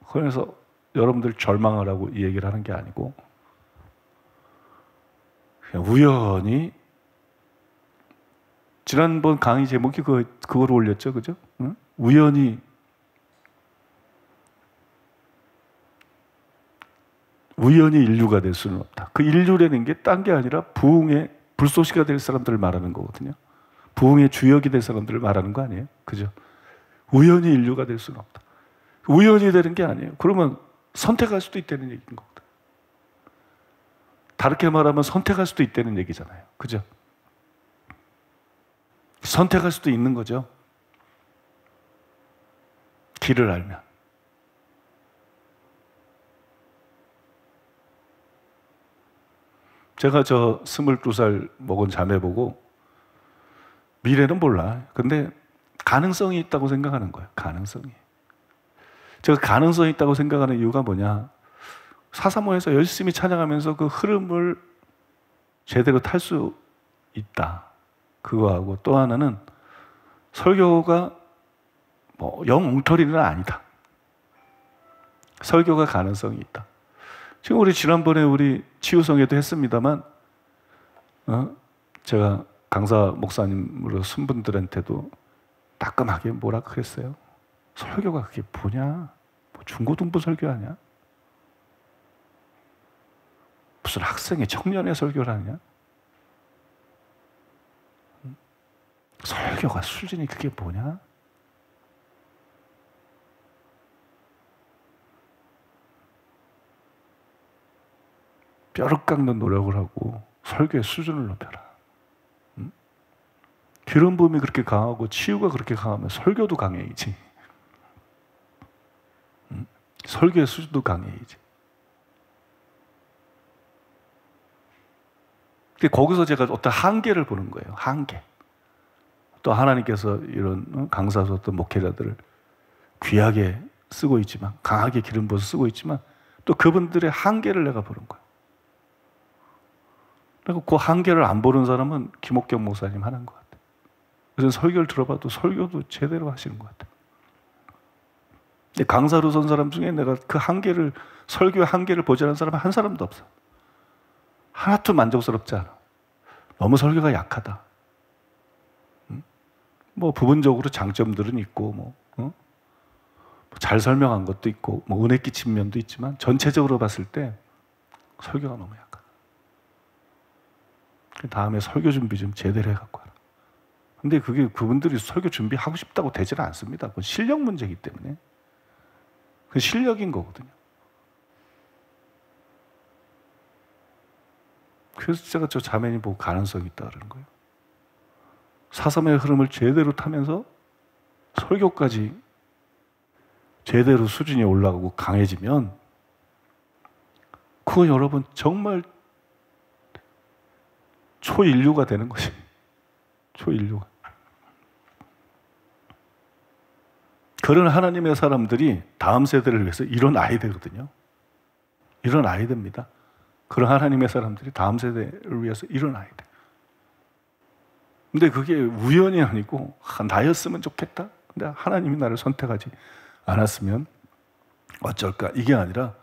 그래서 여러분들 절망하라고 이 얘기를 하는 게 아니고 그냥 우연히 지난번 강의 제목이 그걸 올렸죠, 그죠? 응? 우연히 인류가 될 수는 없다. 그 인류라는 게 딴 게 아니라 부흥의 불쏘시가 될 사람들을 말하는 거거든요. 부흥의 주역이 될 사람들을 말하는 거 아니에요? 그죠? 우연히 인류가 될 수는 없다. 우연히 되는 게 아니에요. 그러면 선택할 수도 있다는 얘기인 거거든. 다르게 말하면 선택할 수도 있다는 얘기잖아요. 그죠? 선택할 수도 있는 거죠. 길을 알면. 제가 저 22살 먹은 자매 보고 미래는 몰라. 근데 가능성이 있다고 생각하는 거예요. 가능성이. 제가 가능성이 있다고 생각하는 이유가 뭐냐. 사사모에서 열심히 찬양하면서 그 흐름을 제대로 탈 수 있다. 그거하고 또 하나는 설교가 뭐 영 엉터리는 아니다. 설교가 가능성이 있다. 지금 우리 지난번에 우리 치유성에도 했습니다만 제가 강사 목사님으로 쓴 분들한테도 따끔하게 뭐라 그랬어요? 설교가 그게 뭐냐? 뭐 중고등부 설교 아니야? 무슨 학생의 청년의 설교를 하냐? 설교가 수준이 그게 뭐냐? 뼈를 깎는 노력을 하고 설교의 수준을 높여라. 기름 부음이 그렇게 강하고 치유가 그렇게 강하면 설교도 강해야지. 설교의 수준도 강해야지. 근데 거기서 제가 어떤 한계를 보는 거예요. 한계. 또 하나님께서 이런 강사서 어떤 목회자들을 귀하게 쓰고 있지만, 강하게 기름 부어서 쓰고 있지만, 또 그분들의 한계를 내가 보는 거예요. 그리고 그 한계를 안 보는 사람은 김옥경 목사님 하는 것 같아요. 그래서 설교를 들어봐도 설교도 제대로 하시는 것 같아요. 근데 강사로 선 사람 중에 내가 그 한계를, 설교의 한계를 보지 않은 사람은 한 사람도 없어. 하나도 만족스럽지 않아. 너무 설교가 약하다. 뭐 부분적으로 장점들은 있고, 잘 설명한 것도 있고, 뭐 은혜 끼친 면도 있지만 전체적으로 봤을 때 설교가 너무 약하다. 다음에 설교 준비 좀 제대로 해갖고 와라. 근데 그게 그분들이 설교 준비하고 싶다고 되지는 않습니다. 그건 실력 문제이기 때문에. 그건 실력인 거거든요. 그래서 제가 저 자매님 보고 가능성이 있다 그러는 거예요. 사삼의 흐름을 제대로 타면서 설교까지 제대로 수준이 올라가고 강해지면 그거 여러분 정말 초인류가 되는 것이. 초인류가. 그런 하나님의 사람들이 다음 세대를 위해서 일어나야 되거든요. 일어나야 됩니다. 그런 하나님의 사람들이 다음 세대를 위해서 일어나야 돼. 근데 그게 우연이 아니고 나였으면 좋겠다. 근데 하나님이 나를 선택하지 않았으면 어쩔까? 이게 아니라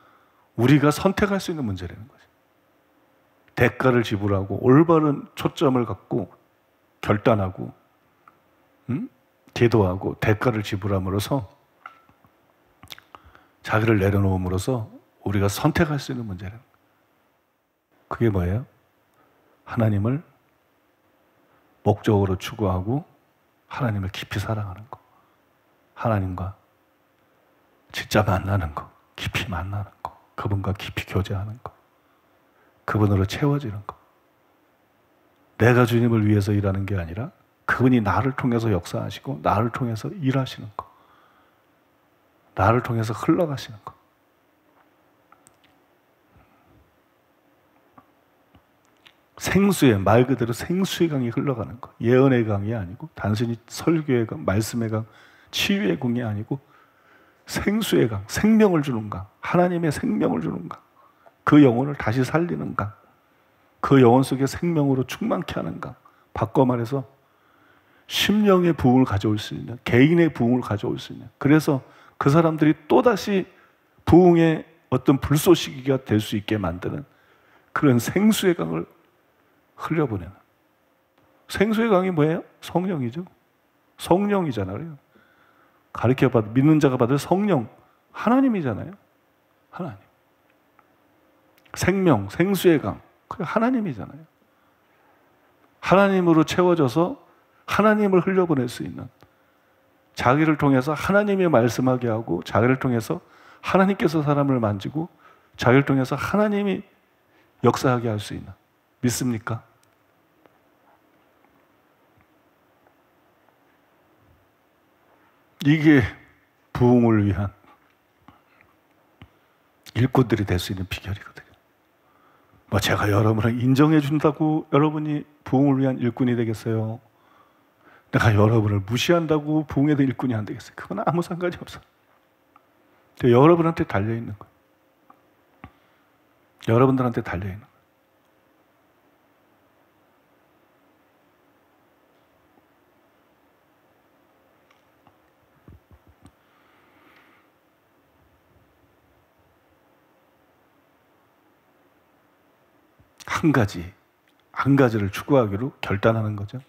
우리가 선택할 수 있는 문제라는 거죠. 대가를 지불하고 올바른 초점을 갖고 결단하고 기도하고 대가를 지불함으로써 자기를 내려놓음으로써 우리가 선택할 수 있는 문제라는 거예요. 그게 뭐예요? 하나님을 목적으로 추구하고 하나님을 깊이 사랑하는 거. 하나님과 진짜 만나는 거, 깊이 만나는 거, 그분과 깊이 교제하는 거, 그분으로 채워지는 거. 내가 주님을 위해서 일하는 게 아니라 그분이 나를 통해서 역사하시고 나를 통해서 일하시는 거, 나를 통해서 흘러가시는 거. 생수의, 말 그대로 생수의 강이 흘러가는 거. 예언의 강이 아니고 단순히 설교의 강, 말씀의 강, 치유의 강이 아니고 생수의 강, 생명을 주는 강, 하나님의 생명을 주는 강, 그 영혼을 다시 살리는 강, 그 영혼 속에 생명으로 충만케 하는 강. 바꿔 말해서 심령의 부흥을 가져올 수 있는, 개인의 부흥을 가져올 수 있는, 그래서 그 사람들이 또다시 부흥의 어떤 불쏘시개가 될 수 있게 만드는 그런 생수의 강을 흘려보내는. 생수의 강이 뭐예요? 성령이죠. 성령이잖아요. 가르쳐받 믿는 자가 받을 성령, 하나님이잖아요. 하나님. 생명, 생수의 강, 그게 하나님이잖아요. 하나님으로 채워져서 하나님을 흘려보낼 수 있는, 자기를 통해서 하나님이 말씀하게 하고, 자기를 통해서 하나님께서 사람을 만지고, 자기를 통해서 하나님이 역사하게 할 수 있는. 믿습니까? 이게 부흥을 위한 일꾼들이 될 수 있는 비결이거든요. 뭐 제가 여러분을 인정해 준다고 여러분이 부흥을 위한 일꾼이 되겠어요? 내가 여러분을 무시한다고 부흥의 일꾼이 안 되겠어요? 그건 아무 상관이 없어요. 여러분한테 달려있는 거예요. 여러분들한테 달려있는 거예요. 한 가지를 추구하기로 결단하는 거죠.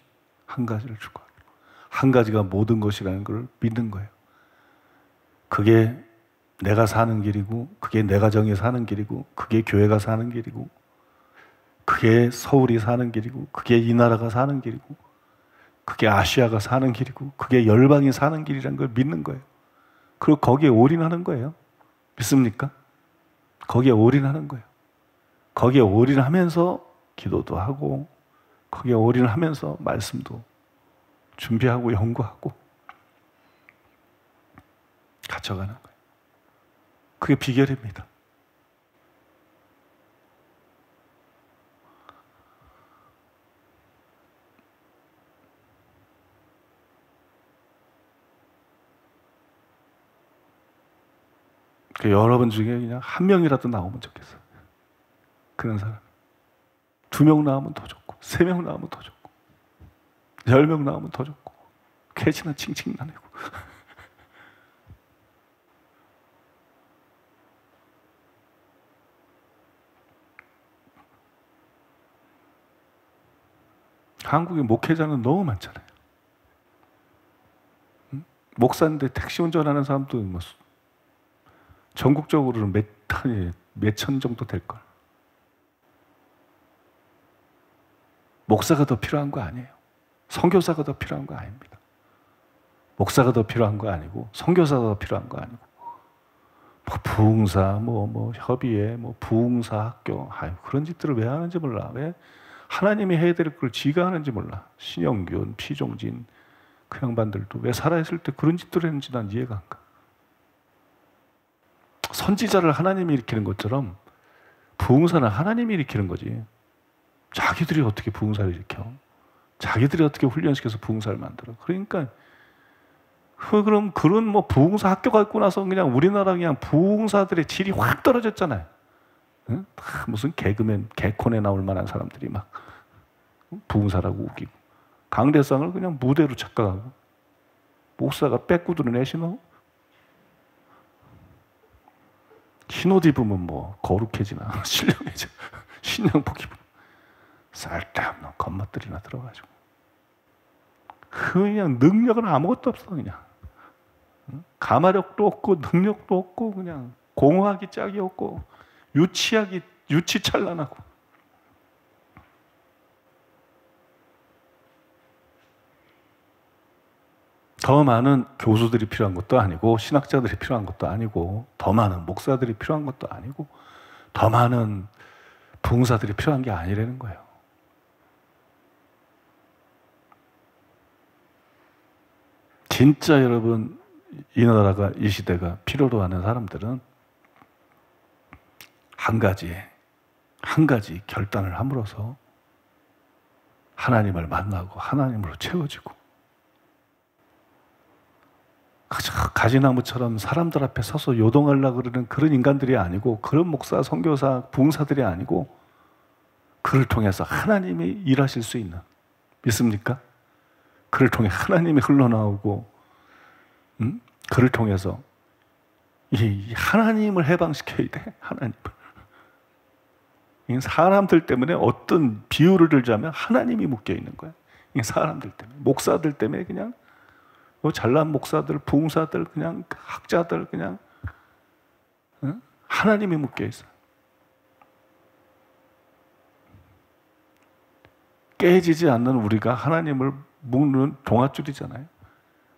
한 가지를 추구하기로. 한 가지가 모든 것이라는 걸 믿는 거예요. 그게 내가 사는 길이고, 그게 내 가정이 사는 길이고, 그게 교회가 사는 길이고, 그게 서울이 사는 길이고, 그게 이 나라가 사는 길이고, 그게 아시아가 사는 길이고, 그게 열방이 사는 길이라는 걸 믿는 거예요. 그리고 거기에 올인하는 거예요. 믿습니까? 거기에 올인하는 거예요. 거기에 올인하면서 기도도 하고, 거기에 올인하면서 말씀도 준비하고 연구하고 갇혀가는 거예요. 그게 비결입니다. 여러분 중에 그냥 한 명이라도 나오면 좋겠어요. 그런 사람. 2명 나오면 더 좋고, 3명 나오면 더 좋고, 10명 나오면 더 좋고, 캐치나 칭칭 나내고. 한국의 목회자는 너무 많잖아요. 목사인데 택시 운전하는 사람도 뭐 전국적으로는 몇천 정도 될걸. 목사가 더 필요한 거 아니에요. 선교사가 더 필요한 거 아닙니다. 목사가 더 필요한 거 아니고, 선교사가 더 필요한 거 아니고, 뭐 부흥사, 협의회, 부흥사 학교, 그런 짓들을 왜 하는지 몰라. 왜 하나님이 해야 될 걸 지가 하는지 몰라. 신영균, 피종진, 그 양반들도 왜 살아있을 때 그런 짓들을 했는지 난 이해가 안 가. 선지자를 하나님이 일으키는 것처럼 부흥사는 하나님이 일으키는 거지. 자기들이 어떻게 부흥사를 일으켜? 자기들이 어떻게 훈련시켜서 부흥사를 만들어? 그러니까 그럼 그런 부흥사 학교가 있고 나서 그냥 우리나라 그냥 부흥사들의 질이 확 떨어졌잖아요. 응? 무슨 개그맨, 개콘에 나올 만한 사람들이 막 부흥사라고 우기고, 강대상을 그냥 무대로 착각하고, 목사가 빼꾸드는 내신호, 흰옷 입으면 거룩해지나 신령해져. 신령복 입으면 쓸데없는 겉멋들이나 들어가지고, 그냥 능력은 아무것도 없어. 그냥 가마력도 없고 능력도 없고, 그냥 공허하기 짝이 없고, 유치찬란하고. 더 많은 교수들이 필요한 것도 아니고 신학자들이 필요한 것도 아니고 더 많은 목사들이 필요한 것도 아니고 더 많은 부흥사들이 필요한 게 아니라는 거예요. 진짜 여러분, 이 나라가, 이 시대가 필요로 하는 사람들은 한 가지 결단을 함으로써 하나님을 만나고 하나님으로 채워지고, 가지나무처럼 사람들 앞에 서서 요동하려고 그러는 그런 인간들이 아니고, 그런 목사, 선교사, 부흥사들이 아니고, 그를 통해서 하나님이 일하실 수 있는, 믿습니까? 그를 통해 하나님이 흘러나오고, 그를 통해서 이 하나님을 해방시켜야 돼. 하나님을. 사람들 때문에, 어떤 비유를 들자면 하나님이 묶여 있는 거야. 사람들 때문에, 목사들 때문에, 그냥 잘난 목사들, 부흥사들, 그냥 학자들, 그냥 하나님이 묶여 있어요. 깨지지 않는 우리가 하나님을 묶는 동아줄이잖아요.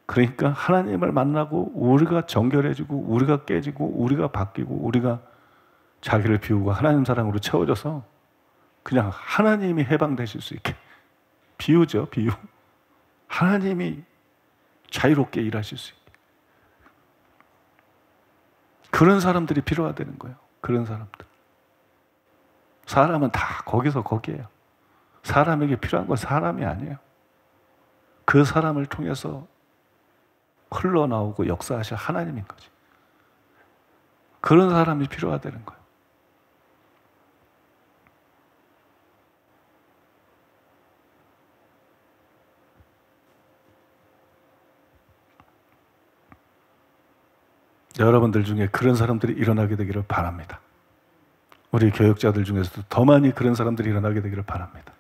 그러니까 하나님을 만나고 우리가 정결해지고, 우리가 깨지고, 우리가 바뀌고, 우리가 자기를 비우고 하나님 사랑으로 채워져서 그냥 하나님이 해방되실 수 있게, 비유죠, 비유. 하나님이 자유롭게 일하실 수 있게. 그런 사람들이 필요하다는 거예요. 그런 사람들. 사람은 다 거기서 거기에요. 사람에게 필요한 건 사람이 아니에요. 그 사람을 통해서 흘러나오고 역사하실 하나님인 거지. 그런 사람이 필요하다는 거예요. 여러분들 중에 그런 사람들이 일어나게 되기를 바랍니다. 우리 교역자들 중에서도 더 많이 그런 사람들이 일어나게 되기를 바랍니다.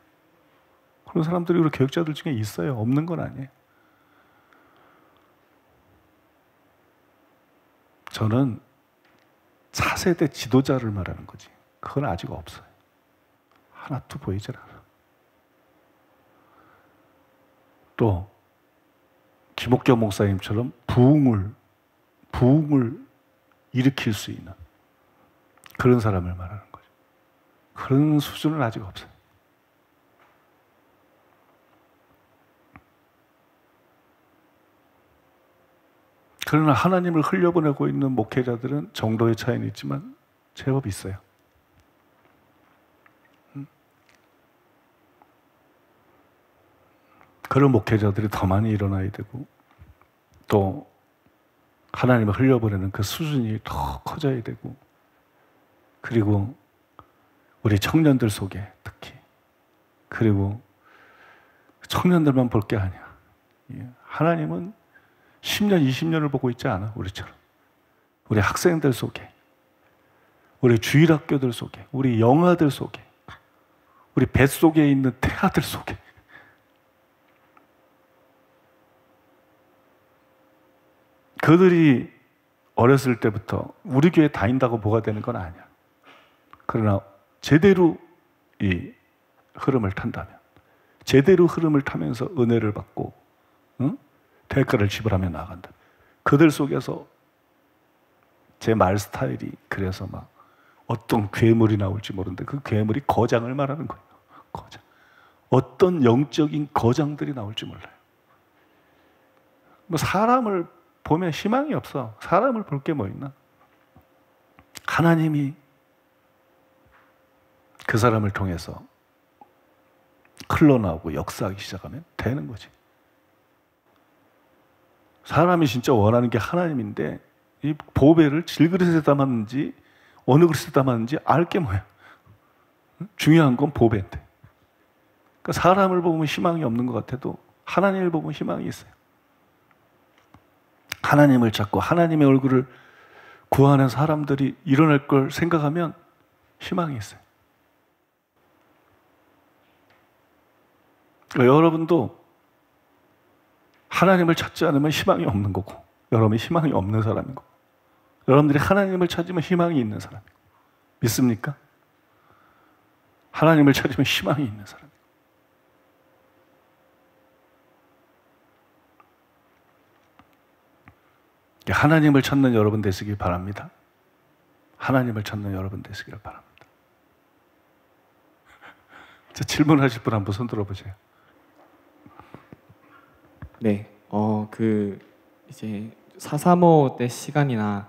그런 사람들이 우리 교역자들 중에 있어요. 없는 건 아니에요. 저는 차세대 지도자를 말하는 거지. 그건 아직 없어요. 하나도 보이질 않아. 또 김옥경 목사님처럼 부흥을 일으킬 수 있는 그런 사람을 말하는 거죠. 그런 수준은 아직 없어요. 그러나 하나님을 흘려보내고 있는 목회자들은 정도의 차이는 있지만 제법 있어요. 그런 목회자들이 더 많이 일어나야 되고, 또 하나님을 흘려보내는 그 수준이 더 커져야 되고, 그리고 우리 청년들 속에 특히, 그리고 청년들만 볼 게 아니야. 하나님은 10년, 20년을 보고 있지 않아, 우리처럼. 우리 학생들 속에, 우리 주일학교들 속에, 우리 영아들 속에, 우리 뱃속에 있는 태아들 속에, 그들이 어렸을 때부터 우리 교회 다닌다고 뭐가 되는 건 아니야. 그러나 제대로 이 흐름을 탄다면, 제대로 흐름을 타면서 은혜를 받고 대가를 지불하며 나아간다. 그들 속에서 제 말 스타일이 그래서 막 어떤 괴물이 나올지 모르는데, 그 괴물이 거장을 말하는 거예요. 거장. 어떤 영적인 거장들이 나올지 몰라요. 뭐 사람을 보면 희망이 없어. 사람을 볼 게 뭐 있나? 하나님이 그 사람을 통해서 흘러나오고 역사하기 시작하면 되는 거지. 사람이 진짜 원하는 게 하나님인데, 이 보배를 질그릇에 담았는지 어느 그릇에 담았는지 알 게 뭐야. 중요한 건 보배인데. 그러니까 사람을 보면 희망이 없는 것 같아도 하나님을 보면 희망이 있어요. 하나님을 찾고 하나님의 얼굴을 구하는 사람들이 일어날 걸 생각하면 희망이 있어요. 그러니까 여러분도 하나님을 찾지 않으면 희망이 없는 거고, 여러분이 희망이 없는 사람인 거고, 여러분들이 하나님을 찾으면 희망이 있는 사람이고, 믿습니까? 하나님을 찾으면 희망이 있는 사람이고. 하나님을 찾는 여러분 되시길 바랍니다. 하나님을 찾는 여러분 되시기를 바랍니다. 질문하실 분 한번 손 들어보세요. 네, 이제 435 때 시간이나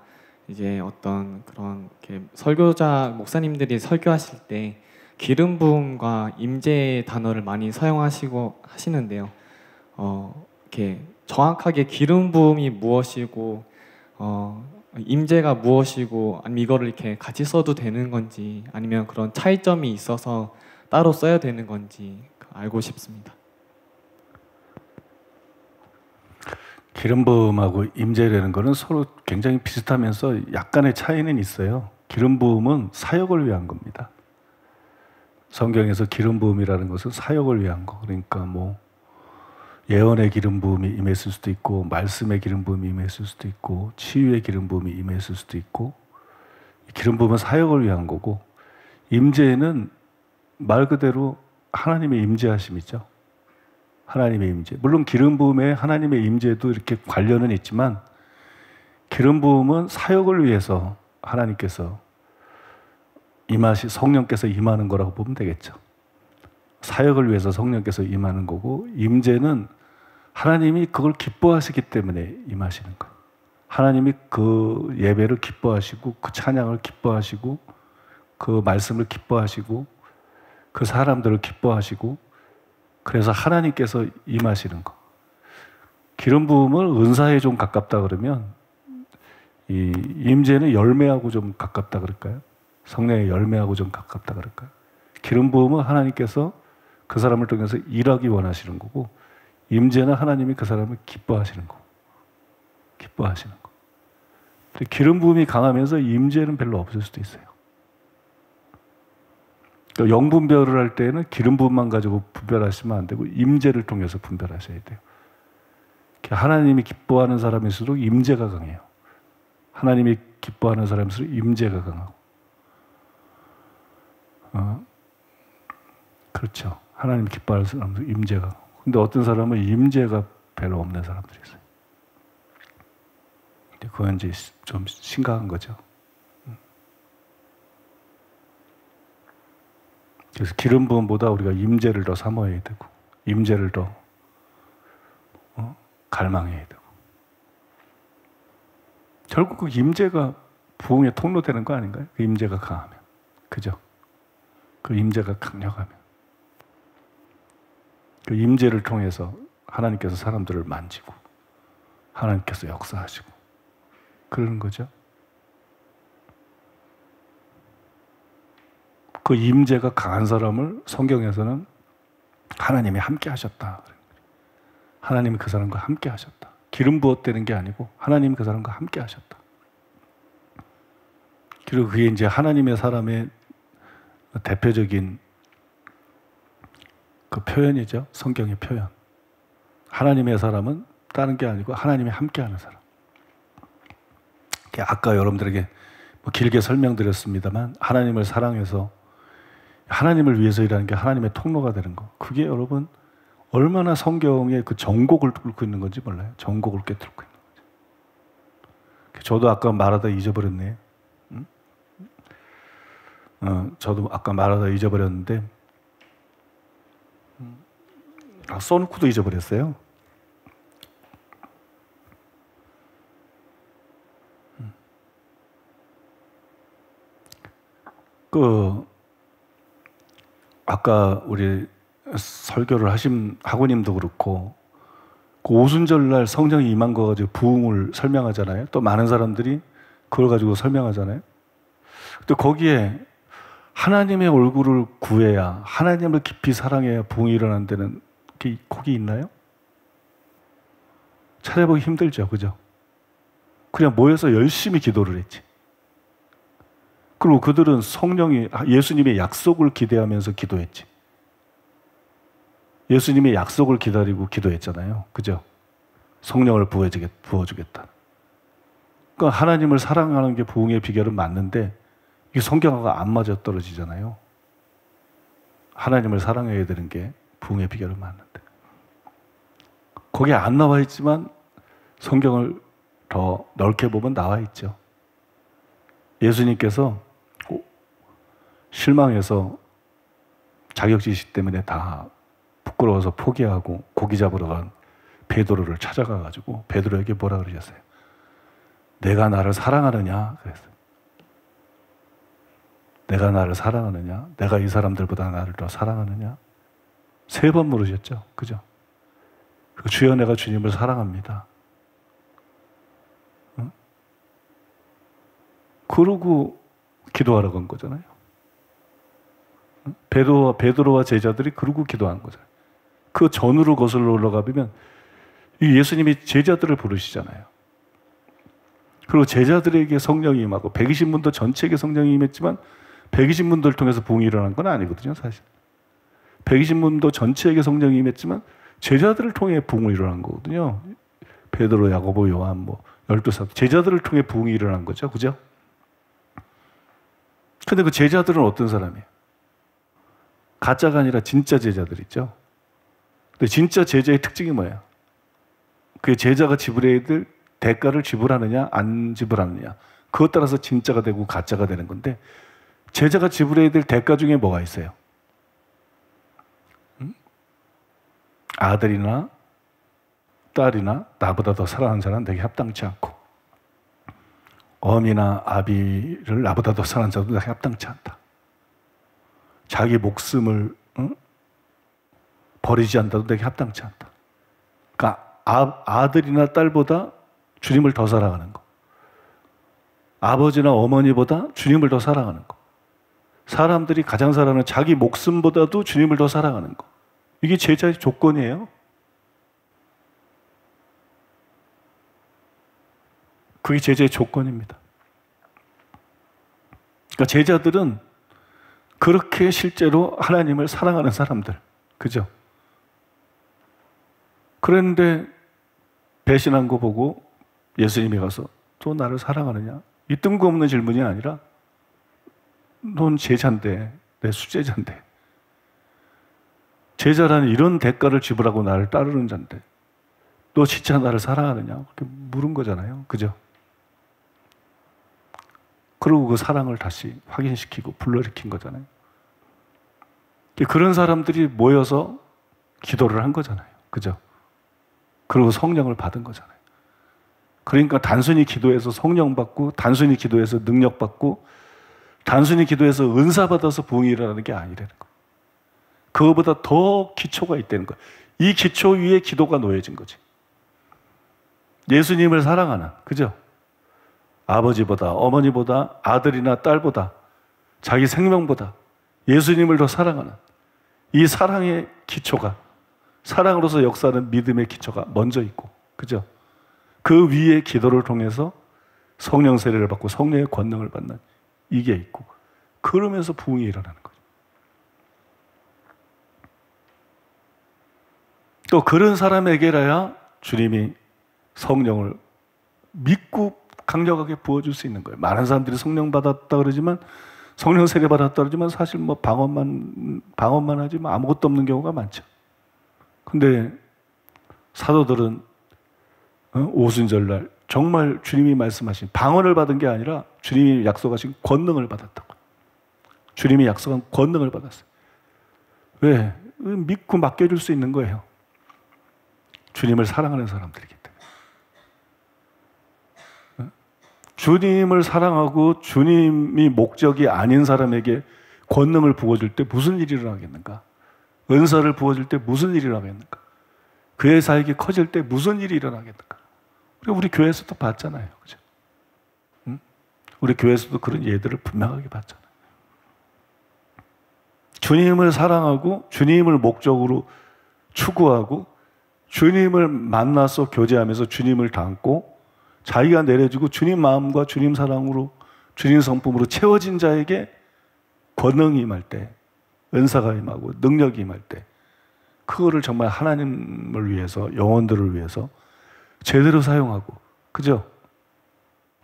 이제 어떤 그런 이렇게 설교자 목사님들이 설교하실 때 기름 부음과 임재 단어를 많이 사용하시고 하시는데요. 이렇게 정확하게 기름 부음이 무엇이고 임재가 무엇이고 아니면 이거를 이렇게 같이 써도 되는 건지 아니면 그런 차이점이 있어서 따로 써야 되는 건지 알고 싶습니다. 기름 부음하고 임재라는 거는 서로 굉장히 비슷하면서 약간의 차이는 있어요. 기름 부음은 사역을 위한 겁니다. 성경에서 기름 부음이라는 것은 사역을 위한 거. 그러니까 뭐 예언의 기름 부음이 임했을 수도 있고, 말씀의 기름 부음이 임했을 수도 있고, 치유의 기름 부음이 임했을 수도 있고, 기름 부음은 사역을 위한 거고, 임재는 말 그대로 하나님의 임재하심이죠. 하나님의 임재. 물론 기름 부음에 하나님의 임재도 이렇게 관련은 있지만, 기름 부음은 사역을 위해서 하나님께서 성령께서 임하는 거라고 보면 되겠죠. 사역을 위해서 성령께서 임하는 거고, 임재는 하나님이 그걸 기뻐하시기 때문에 임하시는 거예요. 하나님이 그 예배를 기뻐하시고, 그 찬양을 기뻐하시고, 그 말씀을 기뻐하시고, 그 사람들을 기뻐하시고, 그래서 하나님께서 임하시는 거. 기름 부음을 은사에 좀 가깝다 그러면 이 임재는 열매하고 좀 가깝다 그럴까요? 성령의 열매하고 좀 가깝다 그럴까요? 기름 부음은 하나님께서 그 사람을 통해서 일하기 원하시는 거고, 임재는 하나님이 그 사람을 기뻐하시는 거. 기뻐하시는 거. 근데 기름 부음이 강하면서 임재는 별로 없을 수도 있어요. 그러니까 영분별을 할 때는 기름 부음만 가지고 분별하시면 안 되고 임재를 통해서 분별하셔야 돼요. 하나님이 기뻐하는 사람일수록 임재가 강해요. 하나님이 기뻐하는 사람일수록 임재가 강하고. 그렇죠. 하나님이 기뻐하는 사람은 임재가 강하고. 근데 어떤 사람은 임재가 별로 없는 사람들이 있어요. 그건 이제 좀 심각한 거죠. 그래서 기름 부음보다 우리가 임재를 더 사모해야 되고, 임재를 더 갈망해야 되고. 결국 그 임재가 부흥의 통로되는 거 아닌가요? 그 임재가 강하면, 그죠? 그 임재가 강력하면, 그 임재를 통해서 하나님께서 사람들을 만지고, 하나님께서 역사하시고, 그러는 거죠. 그 임재가 강한 사람을 성경에서는 하나님이 함께 하셨다. 하나님이 그 사람과 함께 하셨다. 기름 부었다는 게 아니고 하나님이 그 사람과 함께 하셨다. 그리고 그게 이제 하나님의 사람의 대표적인 그 표현이죠. 성경의 표현. 하나님의 사람은 다른 게 아니고 하나님이 함께 하는 사람. 아까 여러분들에게 뭐 길게 설명드렸습니다만, 하나님을 사랑해서 하나님을 위해서 일하는 게 하나님의 통로가 되는 거. 그게 여러분 얼마나 성경의 그 정곡을 뚫고 있는 건지 몰라요. 정곡을 깨뚫고 있는 거죠. 저도 아까 말하다 잊어버렸네요. 저도 아까 말하다 잊어버렸는데, 써놓고도 잊어버렸어요. 아까 우리 설교를 하신 학우님도 그렇고, 그 오순절날 성령이 임한 거 가지고 부흥을 설명하잖아요. 또 많은 사람들이 그걸 가지고 설명하잖아요. 근데 거기에 하나님의 얼굴을 구해야, 하나님을 깊이 사랑해야 부흥이 일어나는 데는 거기 있나요? 찾아보기 힘들죠, 그죠? 그냥 모여서 열심히 기도를 했지. 그리고 그들은 성령이, 예수님의 약속을 기대하면서 기도했지. 예수님의 약속을 기다리고 기도했잖아요. 그죠? 성령을 부어주겠다. 그러니까 하나님을 사랑하는 게 부흥의 비결은 맞는데, 이게 성경하고 안 맞아 떨어지잖아요. 하나님을 사랑해야 되는 게 부흥의 비결은 맞는데. 거기에 안 나와 있지만 성경을 더 넓게 보면 나와 있죠. 예수님께서 실망해서 자격지심 때문에 다 부끄러워서 포기하고 고기 잡으러 간 베드로를 찾아가가지고 베드로에게 뭐라 그러셨어요? 내가 나를 사랑하느냐? 그랬어요. 내가 나를 사랑하느냐? 내가 이 사람들보다 나를 더 사랑하느냐? 3번 물으셨죠. 그죠? 주여 내가 주님을 사랑합니다. 응? 그러고 기도하러 간 거잖아요. 응? 베드로와 제자들이 그러고 기도한 거잖아요. 그 전으로 거슬러 올라가 보면 예수님이 제자들을 부르시잖아요. 그리고 제자들에게 성령이 임하고 120문도 전체에게 성령이 임했지만 120문도를 통해서 부흥이 일어난 건 아니거든요, 사실. 120문도 전체에게 성령이 임했지만 제자들을 통해 부흥이 일어난 거거든요. 베드로, 야고보, 요한, 12사도 제자들을 통해 부흥이 일어난 거죠, 그죠? 근데 그 제자들은 어떤 사람이에요? 가짜가 아니라 진짜 제자들 있죠. 근데 진짜 제자의 특징이 뭐예요? 그 제자가 지불해야 될 대가를 지불하느냐 안 지불하느냐, 그것 따라서 진짜가 되고 가짜가 되는 건데, 제자가 지불해야 될 대가 중에 뭐가 있어요? 아들이나 딸이나 나보다 더 사랑하는 사람은 내게 합당치 않고, 어미나 아비를 나보다 더 사랑하는 사람도 내게 합당치 않다. 자기 목숨을 버리지 않다도 내게 합당치 않다. 그러니까 아들이나 딸보다 주님을 더 사랑하는 거, 아버지나 어머니보다 주님을 더 사랑하는 거, 사람들이 가장 사랑하는 자기 목숨보다도 주님을 더 사랑하는 거, 이게 제자의 조건이에요. 그게 제자의 조건입니다. 그러니까 제자들은 그렇게 실제로 하나님을 사랑하는 사람들, 그죠? 그런데 배신한 거 보고 예수님이 가서 또 나를 사랑하느냐? 이 뜬금없는 질문이 아니라 넌 제자인데, 내 수제자인데, 제자라는 이런 대가를 지불하고 나를 따르는 자인데 너 진짜 나를 사랑하느냐? 그렇게 물은 거잖아요, 그죠? 그리고 그 사랑을 다시 확인시키고 불러일으킨 거잖아요. 그런 사람들이 모여서 기도를 한 거잖아요, 그죠? 그리고 성령을 받은 거잖아요. 그러니까 단순히 기도해서 성령 받고, 단순히 기도해서 능력 받고, 단순히 기도해서 은사 받아서 부흥이 일어나는 게 아니라는 거예요. 그거보다 더 기초가 있다는 거예요. 이 기초 위에 기도가 놓여진 거지. 예수님을 사랑하는, 그죠? 아버지보다, 어머니보다, 아들이나 딸보다, 자기 생명보다 예수님을 더 사랑하는 이 사랑의 기초가, 사랑으로서 역사하는 믿음의 기초가 먼저 있고, 그죠? 그 위에 기도를 통해서 성령 세례를 받고 성령의 권능을 받는 이게 있고, 그러면서 부흥이 일어나는 거죠. 또 그런 사람에게라야 주님이 성령을 믿고 강력하게 부어줄 수 있는 거예요. 많은 사람들이 성령 받았다 그러지만, 성령 세례 받았다 그러지만 사실 방언만 하지 아무것도 없는 경우가 많죠. 근데 사도들은 오순절날 정말 주님이 말씀하신 방언을 받은 게 아니라 주님이 약속하신 권능을 받았다고. 주님이 약속한 권능을 받았어요. 왜? 믿고 맡겨줄 수 있는 거예요. 주님을 사랑하는 사람들이기 때문에. 주님을 사랑하고 주님이 목적이 아닌 사람에게 권능을 부어줄 때 무슨 일이 일어나겠는가? 은사를 부어줄 때 무슨 일이 일어나겠는가? 그의 사역이 커질 때 무슨 일이 일어나겠는가? 우리 교회에서도 봤잖아요, 그죠? 응? 우리 교회에서도 그런 예들을 분명하게 봤잖아요. 주님을 사랑하고 주님을 목적으로 추구하고 주님을 만나서 교제하면서 주님을 닮고 자기가 내려주고 주님 마음과 주님 사랑으로 주님 성품으로 채워진 자에게 권능이 임할 때, 은사가 임하고 능력이 임할 때, 그거를 정말 하나님을 위해서, 영혼들을 위해서 제대로 사용하고, 그죠?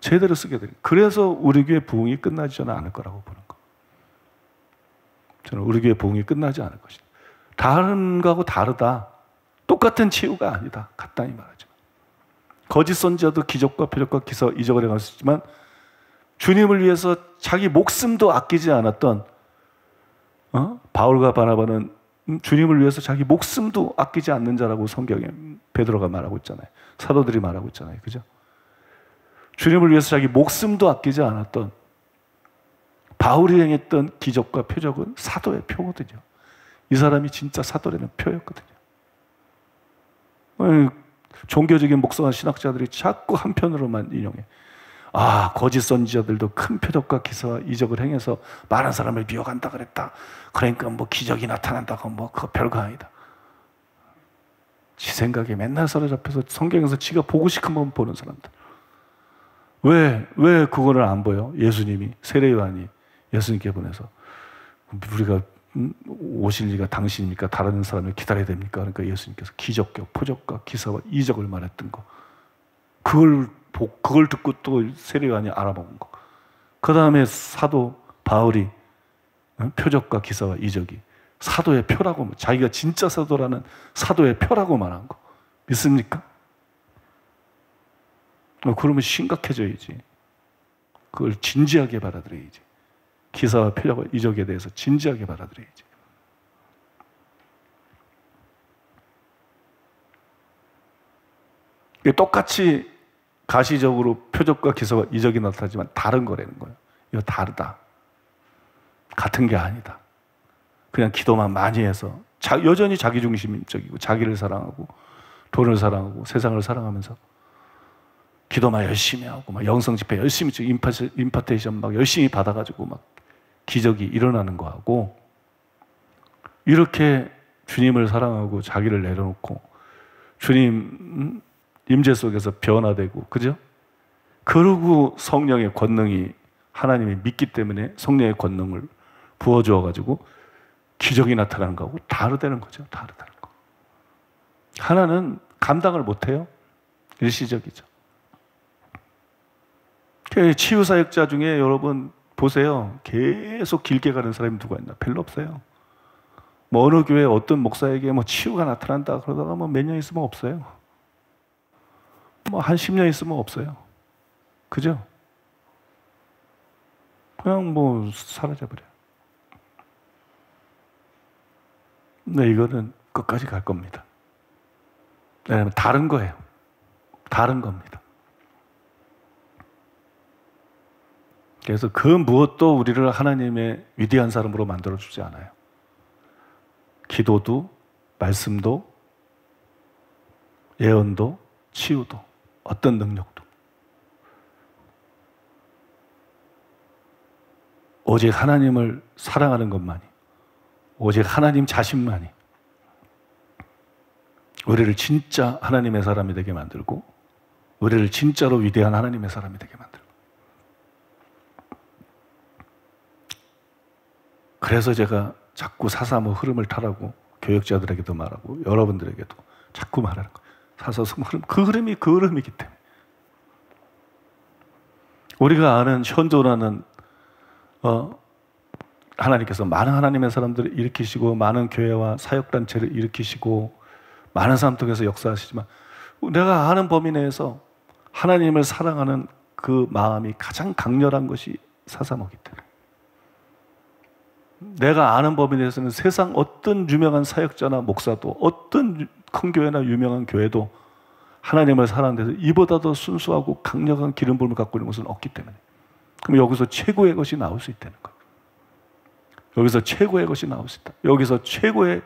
제대로 쓰게 돼요. 그래서 우리 교회 부흥이 끝나지 저는 않을 거라고 보는 거. 저는 우리 교회 부흥이 끝나지 않을 것이다. 다른 거하고 다르다. 똑같은 치유가 아니다. 같다 이 말하죠. 거짓 선지자도 기적과 표적과 기사 이적을 행하셨지만 주님을 위해서 자기 목숨도 아끼지 않았던 바울과 바나바는 주님을 위해서 자기 목숨도 아끼지 않는 자라고 성경에 베드로가 말하고 있잖아요. 사도들이 말하고 있잖아요. 그죠? 주님을 위해서 자기 목숨도 아끼지 않았던 바울이 행했던 기적과 표적은 사도의 표거든요. 이 사람이 진짜 사도라는 표였거든요. 종교적인 목사와 신학자들이 자꾸 한편으로만 인용해. 거짓 선지자들도 큰 표적과 기사와 이적을 행해서 많은 사람을 미혹한다 그랬다. 그러니까 뭐 기적이 나타난다고 뭐 그거 별거 아니다. 지 생각에 맨날 사로잡혀서 성경에서 지가 보고 싶은 건 보는 사람들. 왜 그거를 안 보여? 예수님이, 세례 요한이 예수님께 보내서 우리가 오실 리가 당신입니까? 다른 사람을 기다려야 됩니까? 그러니까 예수님께서 기적과 표적과 기사와 이적을 말했던 거. 그걸 듣고 또 세례 요한이 알아본 거. 그 다음에 사도 바울이 표적과 기사와 이적이 사도의 표라고, 자기가 진짜 사도라는 사도의 표라고 말한 거. 믿습니까? 그러면 심각해져야지. 그걸 진지하게 받아들여야지. 기사와 표적과 이적에 대해서 진지하게 받아들여야지. 똑같이 가시적으로 표적과 기사와 이적이 나타나지만 다른 거라는 거예요. 이거 다르다. 같은 게 아니다. 그냥 기도만 많이 해서 여전히 자기중심적이고 자기를 사랑하고 돈을 사랑하고 세상을 사랑하면서 기도만 열심히 하고 막 영성 집회 열심히 임파테이션 막 열심히 받아가지고 막 기적이 일어나는 거하고, 이렇게 주님을 사랑하고 자기를 내려놓고 주님 임재 속에서 변화되고, 그죠? 그러고 성령의 권능이, 하나님이 믿기 때문에 성령의 권능을 부어주어가지고 기적이 나타나는 거하고 다르다는 거죠. 다르다는 거. 하나는 감당을 못해요. 일시적이죠. 치유사역자 중에 여러분 보세요. 계속 길게 가는 사람이 누가 있나? 별로 없어요. 뭐 어느 교회 어떤 목사에게 뭐 치유가 나타난다 그러다가 뭐 몇 년 있으면 없어요. 뭐 한 10년 있으면 없어요. 그죠? 그냥 뭐 사라져버려요. 근데 이거는 끝까지 갈 겁니다. 왜냐하면 다른 거예요. 다른 겁니다. 그래서 그 무엇도 우리를 하나님의 위대한 사람으로 만들어주지 않아요. 기도도, 말씀도, 예언도, 치유도, 어떤 능력도. 오직 하나님을 사랑하는 것만이, 오직 하나님 자신만이 우리를 진짜 하나님의 사람이 되게 만들고, 우리를 진짜로 위대한 하나님의 사람이 되게 만들고. 그래서 제가 자꾸 435 흐름을 타라고 교역자들에게도 말하고 여러분들에게도 자꾸 말하는 거예요. 435 흐름, 그 흐름이기 때문에. 우리가 아는 현존하는 하나님께서 많은 하나님의 사람들을 일으키시고 많은 교회와 사역단체를 일으키시고 많은 사람 통해서 역사하시지만, 내가 아는 범위 내에서 하나님을 사랑하는 그 마음이 가장 강렬한 것이 435이기 때문에. 내가 아는 범위 내에서는 세상 어떤 유명한 사역자나 목사도, 어떤 큰 교회나 유명한 교회도 하나님을 사랑하는 데서 이보다 더 순수하고 강력한 기름 부음을 갖고 있는 것은 없기 때문에. 그럼 여기서 최고의 것이 나올 수 있다는 거예요. 여기서 최고의 것이 나올 수 있다. 여기서 최고의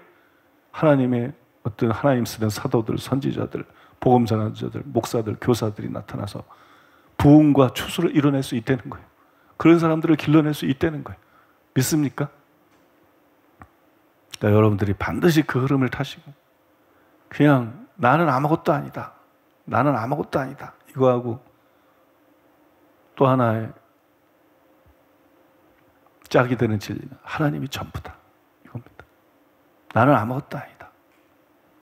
하나님의 어떤 하나님 쓰는 사도들, 선지자들, 복음 전환자들, 목사들, 교사들이 나타나서 부흥과 추수를 이뤄낼 수 있다는 거예요. 그런 사람들을 길러낼 수 있다는 거예요. 믿습니까? 그러니까 여러분들이 반드시 그 흐름을 타시고, 그냥 나는 아무것도 아니다, 나는 아무것도 아니다 이거하고, 또 하나의 짝이 되는 진리는 하나님이 전부다 이겁니다. 나는 아무것도 아니다.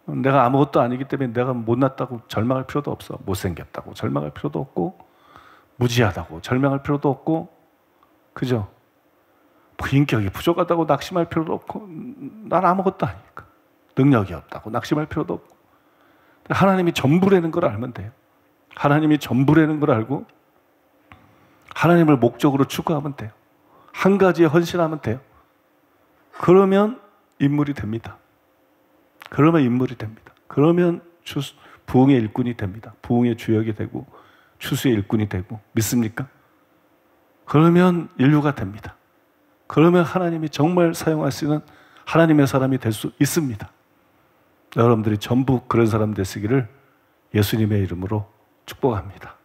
내가 아무것도 아니기 때문에 내가 못났다고 절망할 필요도 없어. 못생겼다고 절망할 필요도 없고, 무지하다고 절망할 필요도 없고, 그죠? 인격이 부족하다고 낙심할 필요도 없고, 난 아무것도 아니니까. 능력이 없다고 낙심할 필요도 없고, 하나님이 전부라는 걸 알면 돼요. 하나님이 전부라는 걸 알고 하나님을 목적으로 추구하면 돼요. 한 가지에 헌신하면 돼요. 그러면 인물이 됩니다. 그러면 인물이 됩니다. 그러면 부흥의 일꾼이 됩니다. 부흥의 주역이 되고 추수의 일꾼이 되고, 믿습니까? 그러면 인류가 됩니다. 그러면 하나님이 정말 사용할 수 있는 하나님의 사람이 될 수 있습니다. 여러분들이 전부 그런 사람 되시기를 예수님의 이름으로 축복합니다.